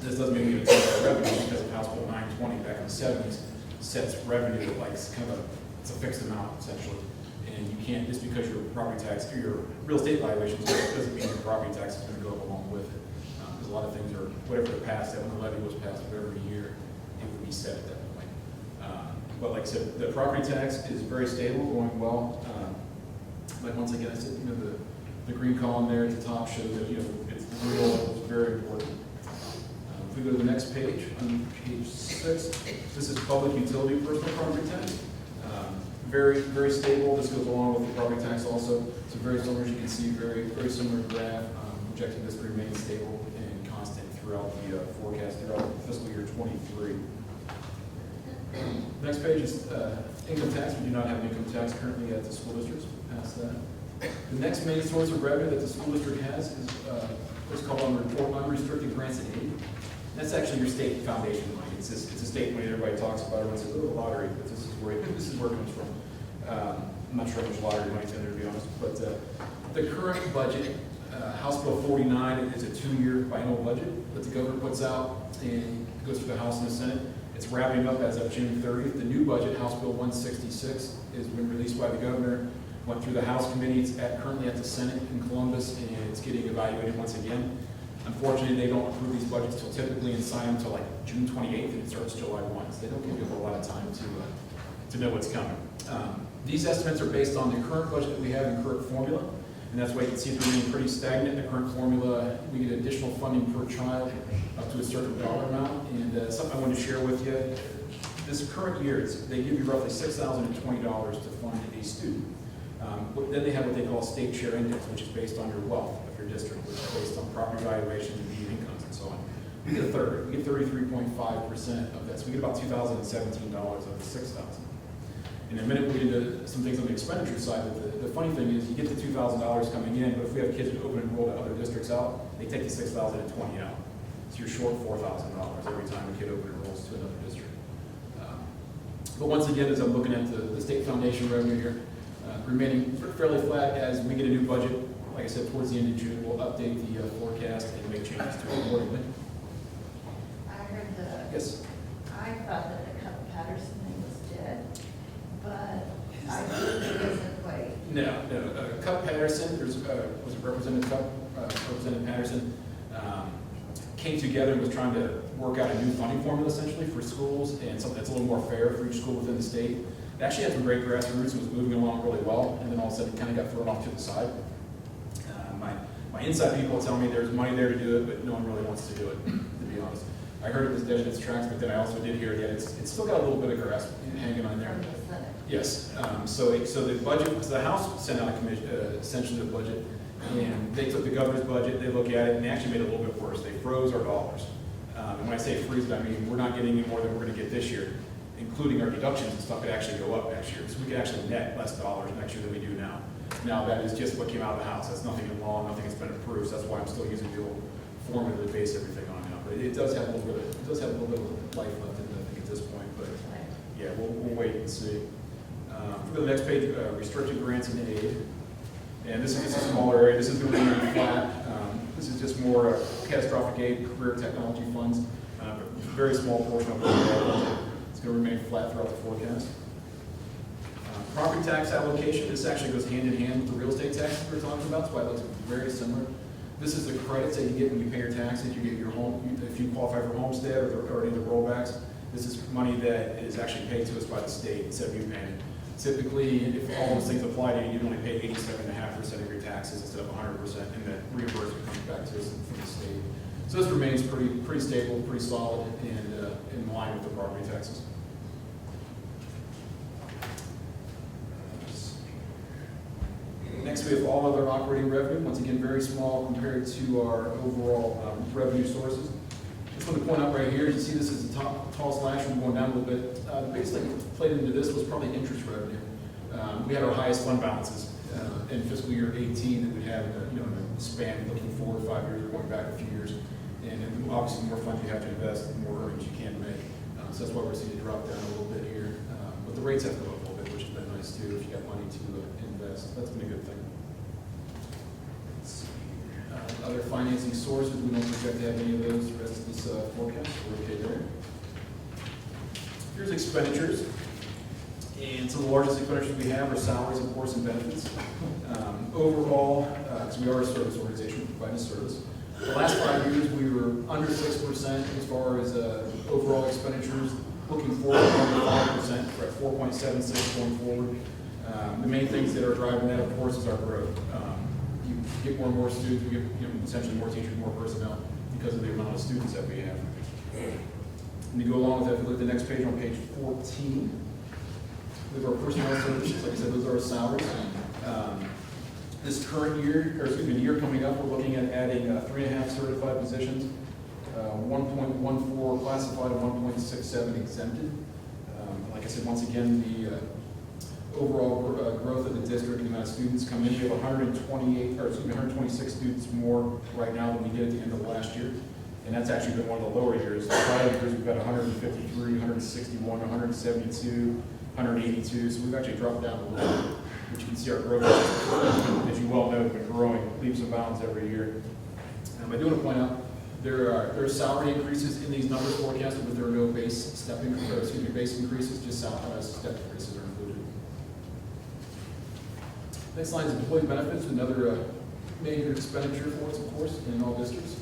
This doesn't mean we have to take our revenue because of House Bill 920 back in the 70s sets revenue at like kind of it's a fixed amount essentially. And you can't, just because your property tax, or your real estate valuation is good, doesn't mean your property tax is gonna go along with it. Because a lot of things are, whatever the past, that when the levy was passed, whatever year, it would be set at that point. But like I said, the property tax is very stable, going well. Like once again, I said, you know, the green column there at the top shows that, you know, it's real, it's very important. If we go to the next page, on page 6, this is public utility personal property tax. Very, very stable. This goes along with the property tax also. So very similar, as you can see, very, very similar graph, projecting this to remain stable and constant throughout the forecast throughout fiscal year 23. Next page is income tax. We do not have income tax currently at the school districts. Past that. The next main source of revenue that the school district has is what's called unrestricted grants and aid. That's actually your state foundation money. It's a state money everybody talks about. Everyone says, oh, the lottery, but this is where it comes from. I'm not sure how much lottery money's in there, to be honest. But the current budget, House Bill 49, is a 2-year final budget that the governor puts out and goes through the House and the Senate. It's wrapping up as of June 30th. The new budget, House Bill 166, has been released by the governor, went through the House committee. It's currently at the Senate in Columbus, and it's getting evaluated once again. Unfortunately, they don't approve these budgets till typically and sign them until like June 28th, and it starts July 1. So they don't give you a whole lot of time to know what's coming. These estimates are based on the current budget that we have in current formula, and that's why you can see it remaining pretty stagnant. The current formula, we get additional funding per child up to a certain dollar amount. And something I wanted to share with you, this current year, they give you roughly $6,020 to fund a student. Then they have what they call state share index, which is based on your wealth of your district, which is based on property valuations and median incomes and so on. We get a third. We get 33.5% of that. So we get about $2,017 of the $6,000. In a minute, we get into some things on the expenditure side. But the funny thing is, you get the $2,000 coming in, but if we have kids that open enroll to other districts out, they take the $6,020 out. So you're short $4,000 every time a kid open enrolls to another district. But once again, as I'm looking at the state foundation revenue here, remaining fairly flat as we get a new budget. Like I said, towards the end of June, we'll update the forecast and make changes to it accordingly. I heard Yes? I thought that the Cup Patterson thing was dead, but I think it isn't quite. No. Cup Patterson, was it Representative Cup, Representative Patterson, came together and was trying to work out a new funding formula essentially for schools and something that's a little more fair for each school within the state. It actually had some great grassroots and was moving along really well, and then all of a sudden it kind of got thrown off to the side. My inside people tell me there's money there to do it, but no one really wants to do it, to be honest. I heard it was dead in its tracks, but then I also did hear that it's still got a little bit of grass hanging on there. From the Senate. Yes, so the budget, so the House sent out a commission, essentially the budget, and they took the governor's budget, they looked at it, and they actually made it a little bit worse. They froze our dollars. And when I say freeze it, I mean we're not getting any more than we're gonna get this year, including our deductions and stuff could actually go up next year. So we could actually net less dollars next year than we do now. Now, that is just what came out of the House. That's nothing in law, nothing has been approved, so that's why I'm still using the old formula to base everything on now. But it does have a little bit of life left in it, I think, at this point, but yeah, we'll wait and see. For the next page, restricted grants and aid. And this is just a smaller area. This is going to be flat. This is just more catastrophic aid, career technology funds. Very small portion of it. It's going to remain flat throughout the forecast. Property tax allocation, this actually goes hand in hand with the real estate tax that we were talking about. That's why it looks very similar. This is the credits that you get when you pay your taxes. You get your home, if you qualify for homestead or any of the rollbacks. This is money that is actually paid to us by the state instead of you paying it. Typically, if all those things apply to you, you'd only pay 87.5% of your taxes instead of 100%, and that reimbursement comes back to us from the state. So this remains pretty stable, pretty solid, and in line with the property taxes. Next, we have all other operating revenue. Once again, very small compared to our overall revenue sources. Just want to point out right here, you see this is the tallest line, we're going down a little bit. The biggest thing that played into this was probably interest revenue. We had our highest fund balances in fiscal year 18 that we had in a span looking forward 5 years or going back a few years. And obviously, the more funds you have to invest, the more earnings you can make. So that's why we're seeing it drop down a little bit here. But the rates have to go up a little bit, which has been nice too if you got money to invest. That's been a good thing. Other financing sources, we don't project to have any of those the rest of this forecast, so we're okay there. Here's expenditures. And some of the largest expenditures we have are salaries, of course, and benefits. Overall, because we are a service organization providing a service, the last 5 years, we were under 6% as far as overall expenditures. Looking forward, under 5%, we're at 4.76 going forward. The main things that are driving that, of course, is our growth. You get more and more students, we get essentially more teachers, more personnel because of the amount of students that we have. And to go along with that, if you look at the next page on page 14, with our personnel services, like I said, those are our salaries. This current year, or excuse me, the year coming up, we're looking at adding 3.5 certified positions, 1.14 classified, and 1.67 exempted. Like I said, once again, the overall growth of the district and the amount of students come in, we have 126 students more right now than we did at the end of last year. And that's actually been one of the lower years. The prior years, we've got 153, 161, 172, 182, so we've actually dropped down a little bit, which you can see our growth, as you well know, has been growing leaps and bounds every year. I do want to point out, there are salary increases in these numbers forecasted, but there are no base base increases, just step increases are included. Next line is employee benefits, another major expenditure for us, of course, in all districts.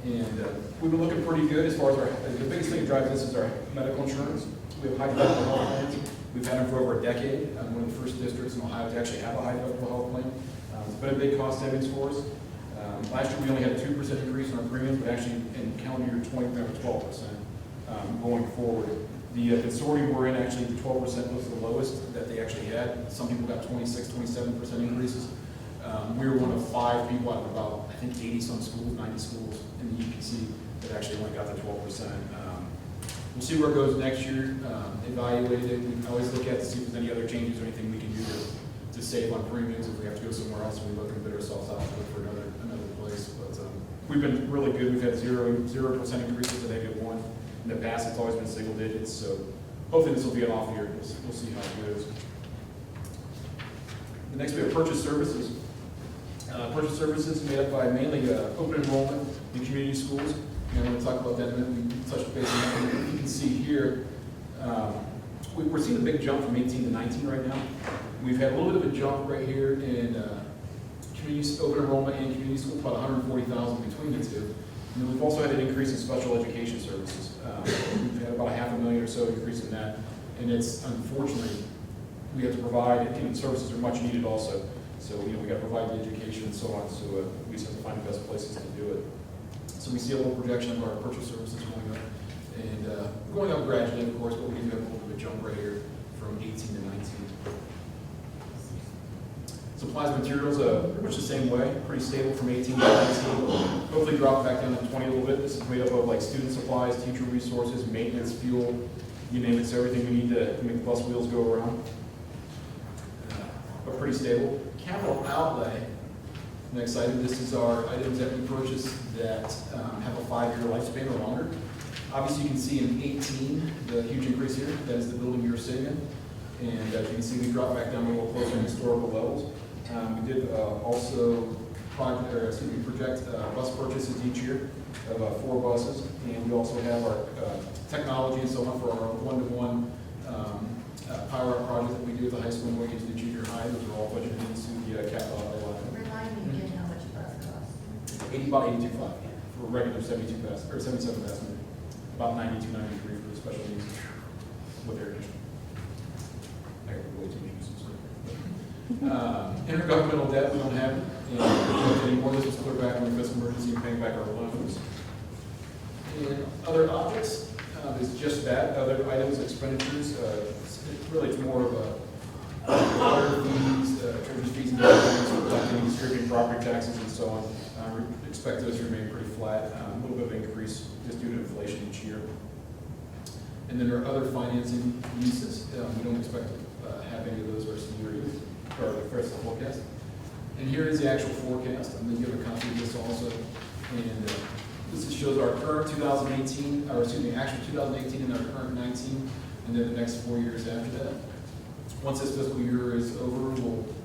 And we've been looking pretty good as far as the biggest thing that drives this is our medical insurance. We have high deductible health plans. We've had them for over a decade. One of the first districts in Ohio to actually have a high deductible health plan. It's been a big cost savings for us. Last year we only had a 2% increase in our premiums, but actually in calendar year 20 we have a 12% going forward. The consortium we're in, actually the 12% was the lowest that they actually had. Some people got 26, 27% increases. We were one of 5 people out of about, I think, 80 some schools, 90 schools in the UPC that actually only got the 12%. We'll see where it goes next year, evaluate it. We can always look at to see if there's any other changes or anything we can do to save on premiums. If we have to go somewhere else, we look and bid ourselves out to look for another place. But we've been really good. We've had 0% increases at any one. In the past, it's always been single digits. So hopefully this will be an off year. We'll see how it goes. The next we have purchase services. Purchase services made up by mainly open enrollment in community schools. And I'm going to talk about that in a minute. We touched base on that. You can see here, we're seeing a big jump from 18 to 19 right now. We've had a little bit of a jump right here in community open enrollment and community schools, about 140,000 between the two. And we've also had an increase in special education services. We've had about $500,000 or so increase in that. And it's unfortunately, we have to provide, and services are much needed also. So, we got to provide the education and so on. So we just have to find the best places to do it. So we see a little projection of our purchase services going up. And going up gradually, of course, but we do have a little bit of a jump right here from 18 to 19. Supplies and materials, pretty much the same way, pretty stable from 18 to 19. Hopefully drop back down to 20 a little bit. This is made up of like student supplies, teacher resources, maintenance, fuel, you name it. So everything we need to make the bus wheels go around. But pretty stable. Capital outlay. Next item, this is our items that we purchased that have a 5-year lifespan or longer. Obviously, you can see in 18, the huge increase here. That is the building you're sitting in. And as you can see, we dropped back down a little closer to historical levels. We did also project bus purchases each year of 4 buses. And we also have our technology and so on for our one-to-one power up project that we do at the high school and going into the junior high. Those are all budgeted into the capital outlay line. Remind me again how much bus costs. About 82.5 for regular 72 pass or 77 pass, about 92, 93 for the special needs with air conditioning. I got way too many uses. Intergovernmental debt we don't have, and anymore. This was clear back in the fiscal emergency and paying back our loans. And other objects is just that. Other items, expenditures. Really, it's more of a water fees, treasurer's fees, and collecting, distributing property taxes, and so on. We expect those to remain pretty flat. A little bit of an increase just due to inflation each year. And then there are other financing uses. We don't expect to have any of those rest of the year or the first forecast. And here is the actual forecast. I'm going to give a copy of this also. And this just shows our current 2018, or excuse me, actual 2018 and our current 19, and then the next 4 years after that. Once this fiscal year is over,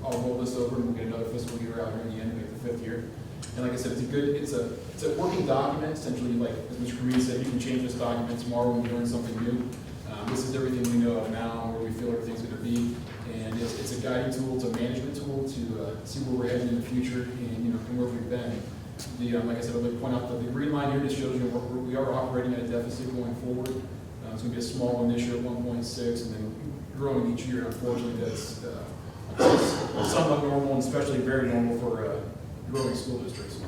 I'll roll this over and we'll get another fiscal year out here in the end, make the 5th year. And like I said, it's a working document. Essentially, like as Mr. Cremini said, you can change this document tomorrow when we learn something new. This is everything we know of now, where we feel everything's gonna be, and it's a guiding tool, it's a management tool to see where we're heading in the future and, you know, and where we've been. Like I said, I'd like to point out that the green line here just shows you we are operating at a deficit going forward. It's gonna be a small one this year at 1.6, and then growing each year. Unfortunately, that's somewhat normal, and especially very normal for growing school districts.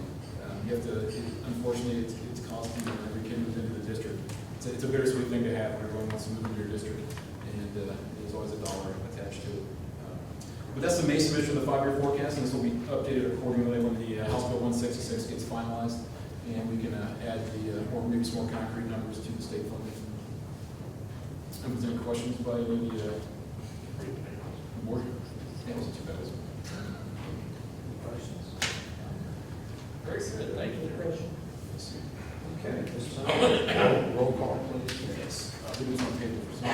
You have to, unfortunately, it's costing every kid moves into the district. It's a bittersweet thing to have when everyone wants to move into your district, and there's always a dollar attached to it. But that's the May submission of the 5-year forecast, and this will be updated accordingly when the House Bill 166 gets finalized, and we can add or maybe some more concrete numbers to the state funding. And if there's any questions by any of the board? Yeah, it wasn't too bad, was it? Questions? Very good, thank you. Okay, this time, roll call, please. Yes. We do this on paper for some.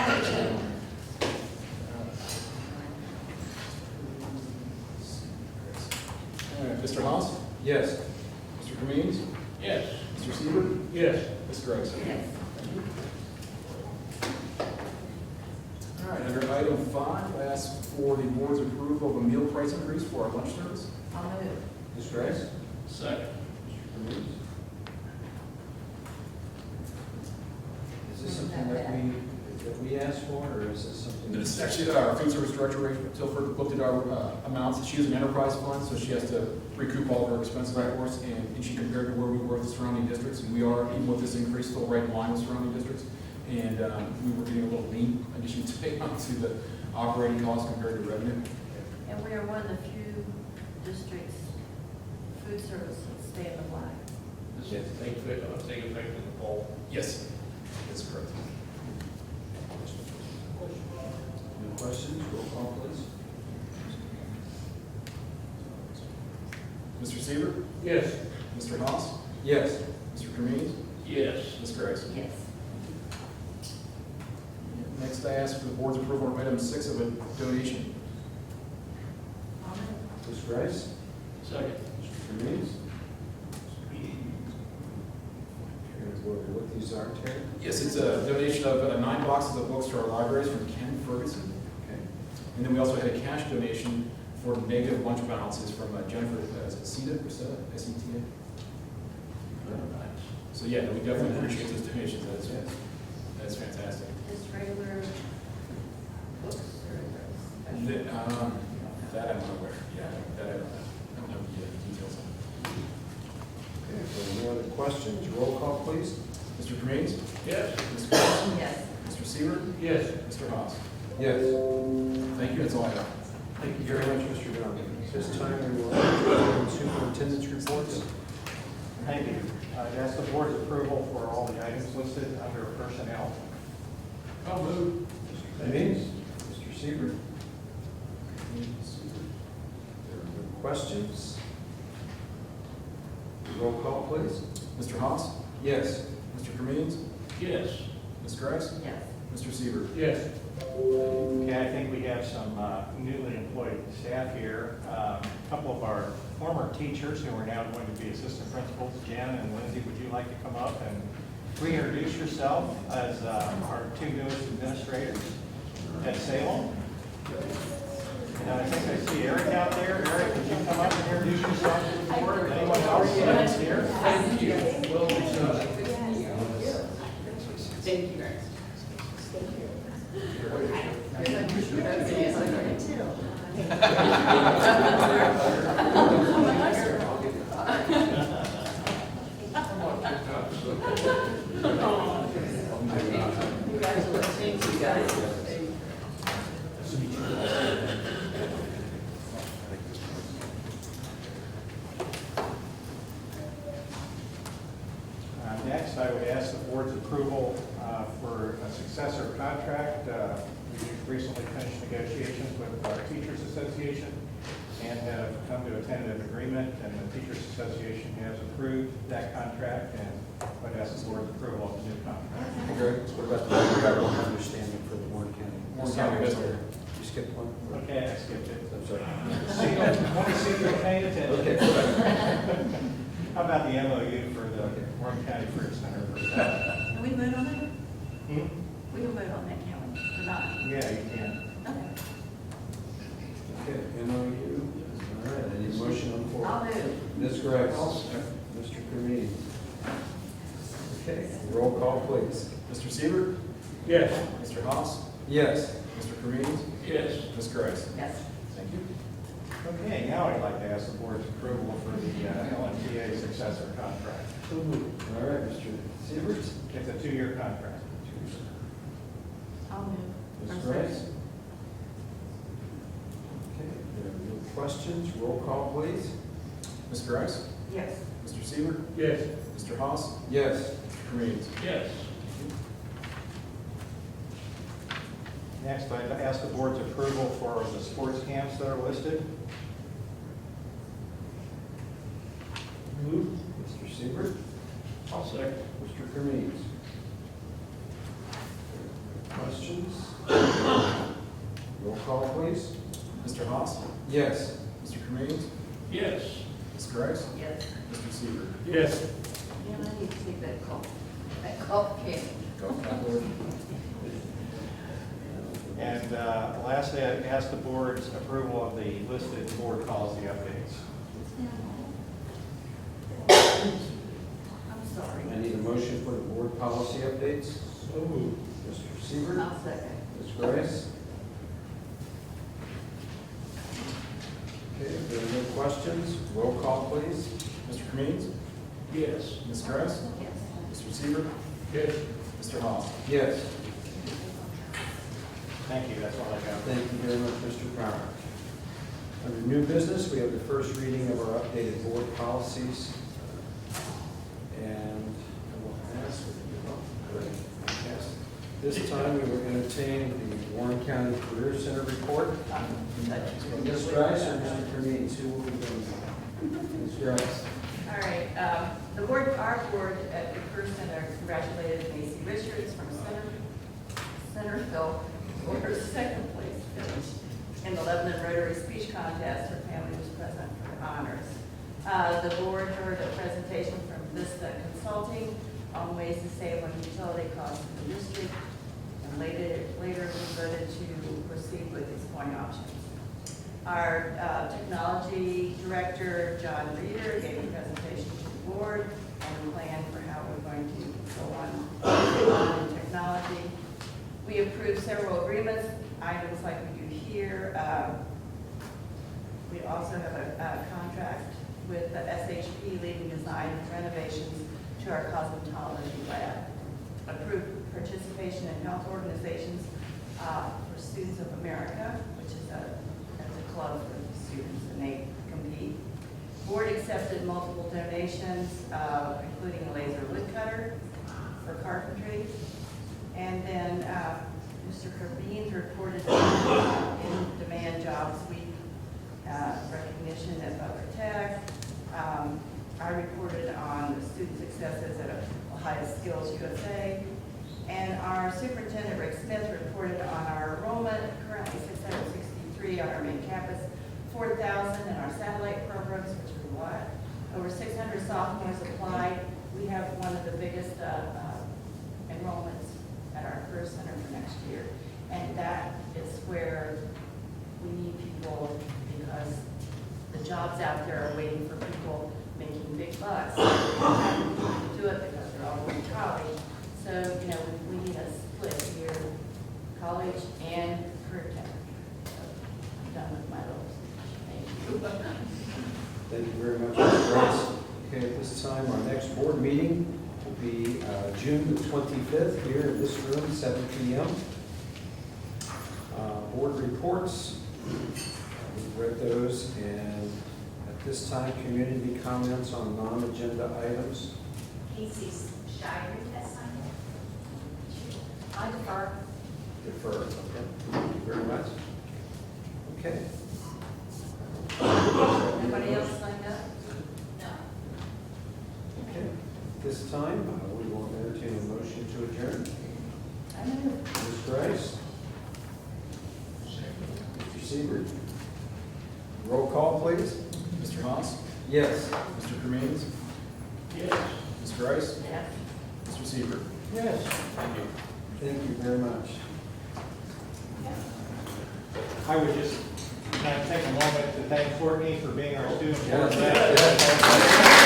All right, Mr. Haas? Yes. Mr. Cummings? Yes. Mr. Seaver? Yes. Ms. Gregson? Yes. All right, under item 5, I ask for the board's approval of a meal price increase for our lunch service. I'll move. Ms. Rice? Second. Mr. Cruz? Is this something that we asked for, or is this something? This is actually our food service director, Rachel Tilford, looked at our amounts. She has an enterprise fund, so she has to recoup all of her expenses, of course, and she compared to where we were with the surrounding districts, and we are, even with this increase, still right in line with surrounding districts. And we were getting a little lean, I guess you'd say, onto the operating costs compared to revenue. And we are one of the few districts, food service that stay in the black. This is take effect in the fall. Yes, that's correct. No questions? Roll call, please. Mr. Seaver? Yes. Mr. Haas? Yes. Mr. Cummings? Yes. Ms. Gregson? Yes. Next, I ask for the board's approval of item 6 of a donation. I'll move. Ms. Rice? Second. Mr. Cruz? Here's what these are, Terry? Yes, it's a donation of 9 boxes of books to our libraries from Ken Ferguson. Okay. And then we also had a cash donation for negative lunch balances from Jennifer Seta, S-E-T-A. So yeah, we definitely appreciate those donations. That's fantastic. Just regular books or special? That I'm not aware. Yeah, that I don't know the details on. Okay, so no other questions? Roll call, please. Mr. Cummings? Yes. Ms. Gregson? Yes. Mr. Seaver? Yes. Mr. Haas? Yes. Thank you, that's all I have. Thank you very much, Mr. Donovan. This time, we will have superintendent's reports. Thank you. I ask the board's approval for all the items listed under personnel. I'll move. Mr. Cummings? Mr. Seaver? There are no questions? Roll call, please. Mr. Haas? Yes. Mr. Cummings? Yes. Ms. Gregson? Yes. Mr. Seaver? Yes. Okay, I think we have some newly employed staff here. A couple of our former teachers who are now going to be assistant principals, Jen and Lindsay, would you like to come up and reintroduce yourself as our 2 newest administrators at Salem? And I think I see Eric out there. Eric, would you come up and introduce yourself to the board? Anyone else that's here? Thank you. Well, Thank you, guys. Thank you, guys. Next, I would ask the board's approval for a successor contract. We recently finished negotiations with our Teachers Association and have come to a tentative agreement, and the Teachers Association has approved that contract, and I'd ask the board's approval of the new contract. Okay. What about the federal understanding for the Warren County? Warren County Visitor. You skipped one? Okay, I skipped it. I'm sorry. Want to see if you're paying attention. Okay. How about the MOU for the Warren County Fruit Center? Can we vote on that? Hmm? We can vote on that, can't or not? Yeah, you can. Okay. Okay, MOU, all right, I need a motion on the floor. I'll move. Ms. Grice. Mr. Cremini. Okay, roll call, please. Mr. Seaver? Yes. Mr. Haas? Yes. Mr. Cremins? Yes. Ms. Grice? Yes. Thank you. Okay, now I'd like to ask the board's approval for the LMTA successor contract. All right, Mr. Siebert. It's a 2-year contract. I'll move. Ms. Or Grice. second. Okay, there are no questions, roll call, please. Ms. Grice? Yes. Mr. Seaver? Yes. Mr. Haas? Yes. Mr. Cremins? Yes. Next, I'd ask the board's approval for the sports camps that are listed. Move. Mr. Siebert. I'll second. Mr. Cremins. Questions? Roll call, please. Mr. Haas? Yes. Mr. Cremins? Yes. Ms. Grice? Yes. Mr. Seaver? Yes. Yeah, I need to take that call. That call came. Go for it. And lastly, I'd ask the board's approval of the listed board policy updates. I'm sorry. I need a motion for the board policy updates. So moved. Mr. Siebert. I'll second. Ms. Grice. Okay, if there are no questions, roll call, please. Mr. Cremins? Yes. Ms. Grice? Yes. Mr. Seaver? Yes. Mr. Haas? Yes. Thank you, that's all I got. Thank you very much, Mr. Power. Under new business, we have the first reading of our updated board policies. And I will ask, this time we will entertain the Warren County Career Center report. Ms. Grice or Mr. Cremins, who will be doing that? Ms. Grice. All right, our board at the Career Center congratulated Macy Richards from Centerville for her second place finish in the Lebanon Rotary Speech Contest. Her family was present for the honors. The board heard a presentation from Vista Consulting on ways to save on utility costs in the district, and later we voted to proceed with its point options. Our technology director, John Reeder, gave a presentation to the board and a plan for how we're going to go on in technology. We approved several agreements, items like we do here. We also have a contract with the SHP leading design and renovations to our cosmetology lab. Approved participation in health organizations for Students of America, which is that's a club for the students, and they compete. Board accepted multiple donations, including a laser woodcutter for carpentry. And then Mr. Cremins reported in-demand jobs week recognition at Butler Tech. I reported on the student successes at Ohio Skills USA. And our superintendent, Rick Smith, reported on our enrollment, currently 663 on our main campus, 4,000 in our satellite programs, which is a lot. Over 600 sophomores applied. We have one of the biggest enrollments at our Career Center for next year. And that is where we need people, because the jobs out there are waiting for people making big bucks. They don't have to do it because they're all going to college. So, you know, we need a split here, college and career tech. So I'm done with my little, thank you. Thank you very much, Ms. Grice. Okay, at this time, our next board meeting will be June the 25th here in this room, 7 p.m. Board reports, we've read those, and at this time, community comments on non-agenda items. Casey's Shire test on I defer. Defer, okay. Thank you very much. Okay. Anybody else signed up? No. Okay. This time, we will entertain a motion to adjourn. I know. Ms. Grice? Mr. Siebert? Roll call, please. Mr. Haas? Yes. Mr. Cremins? Yes. Ms. Grice? Yes. Mr. Seaver? Yes. Thank you. Thank you very much. I would just kind of take a moment to thank Courtney for being our student board Yes. rep.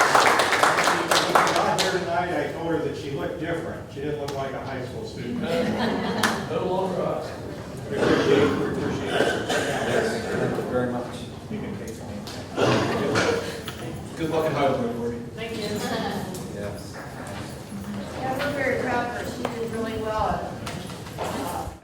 When she got here tonight, I told her that she looked different. She didn't look like a high school student. No longer us. We appreciate it. Yes, thank you very much. You can take some. Good luck in Heidelberg, Courtney. Thank you. Yes. Yeah, we're very proud of her. She did really well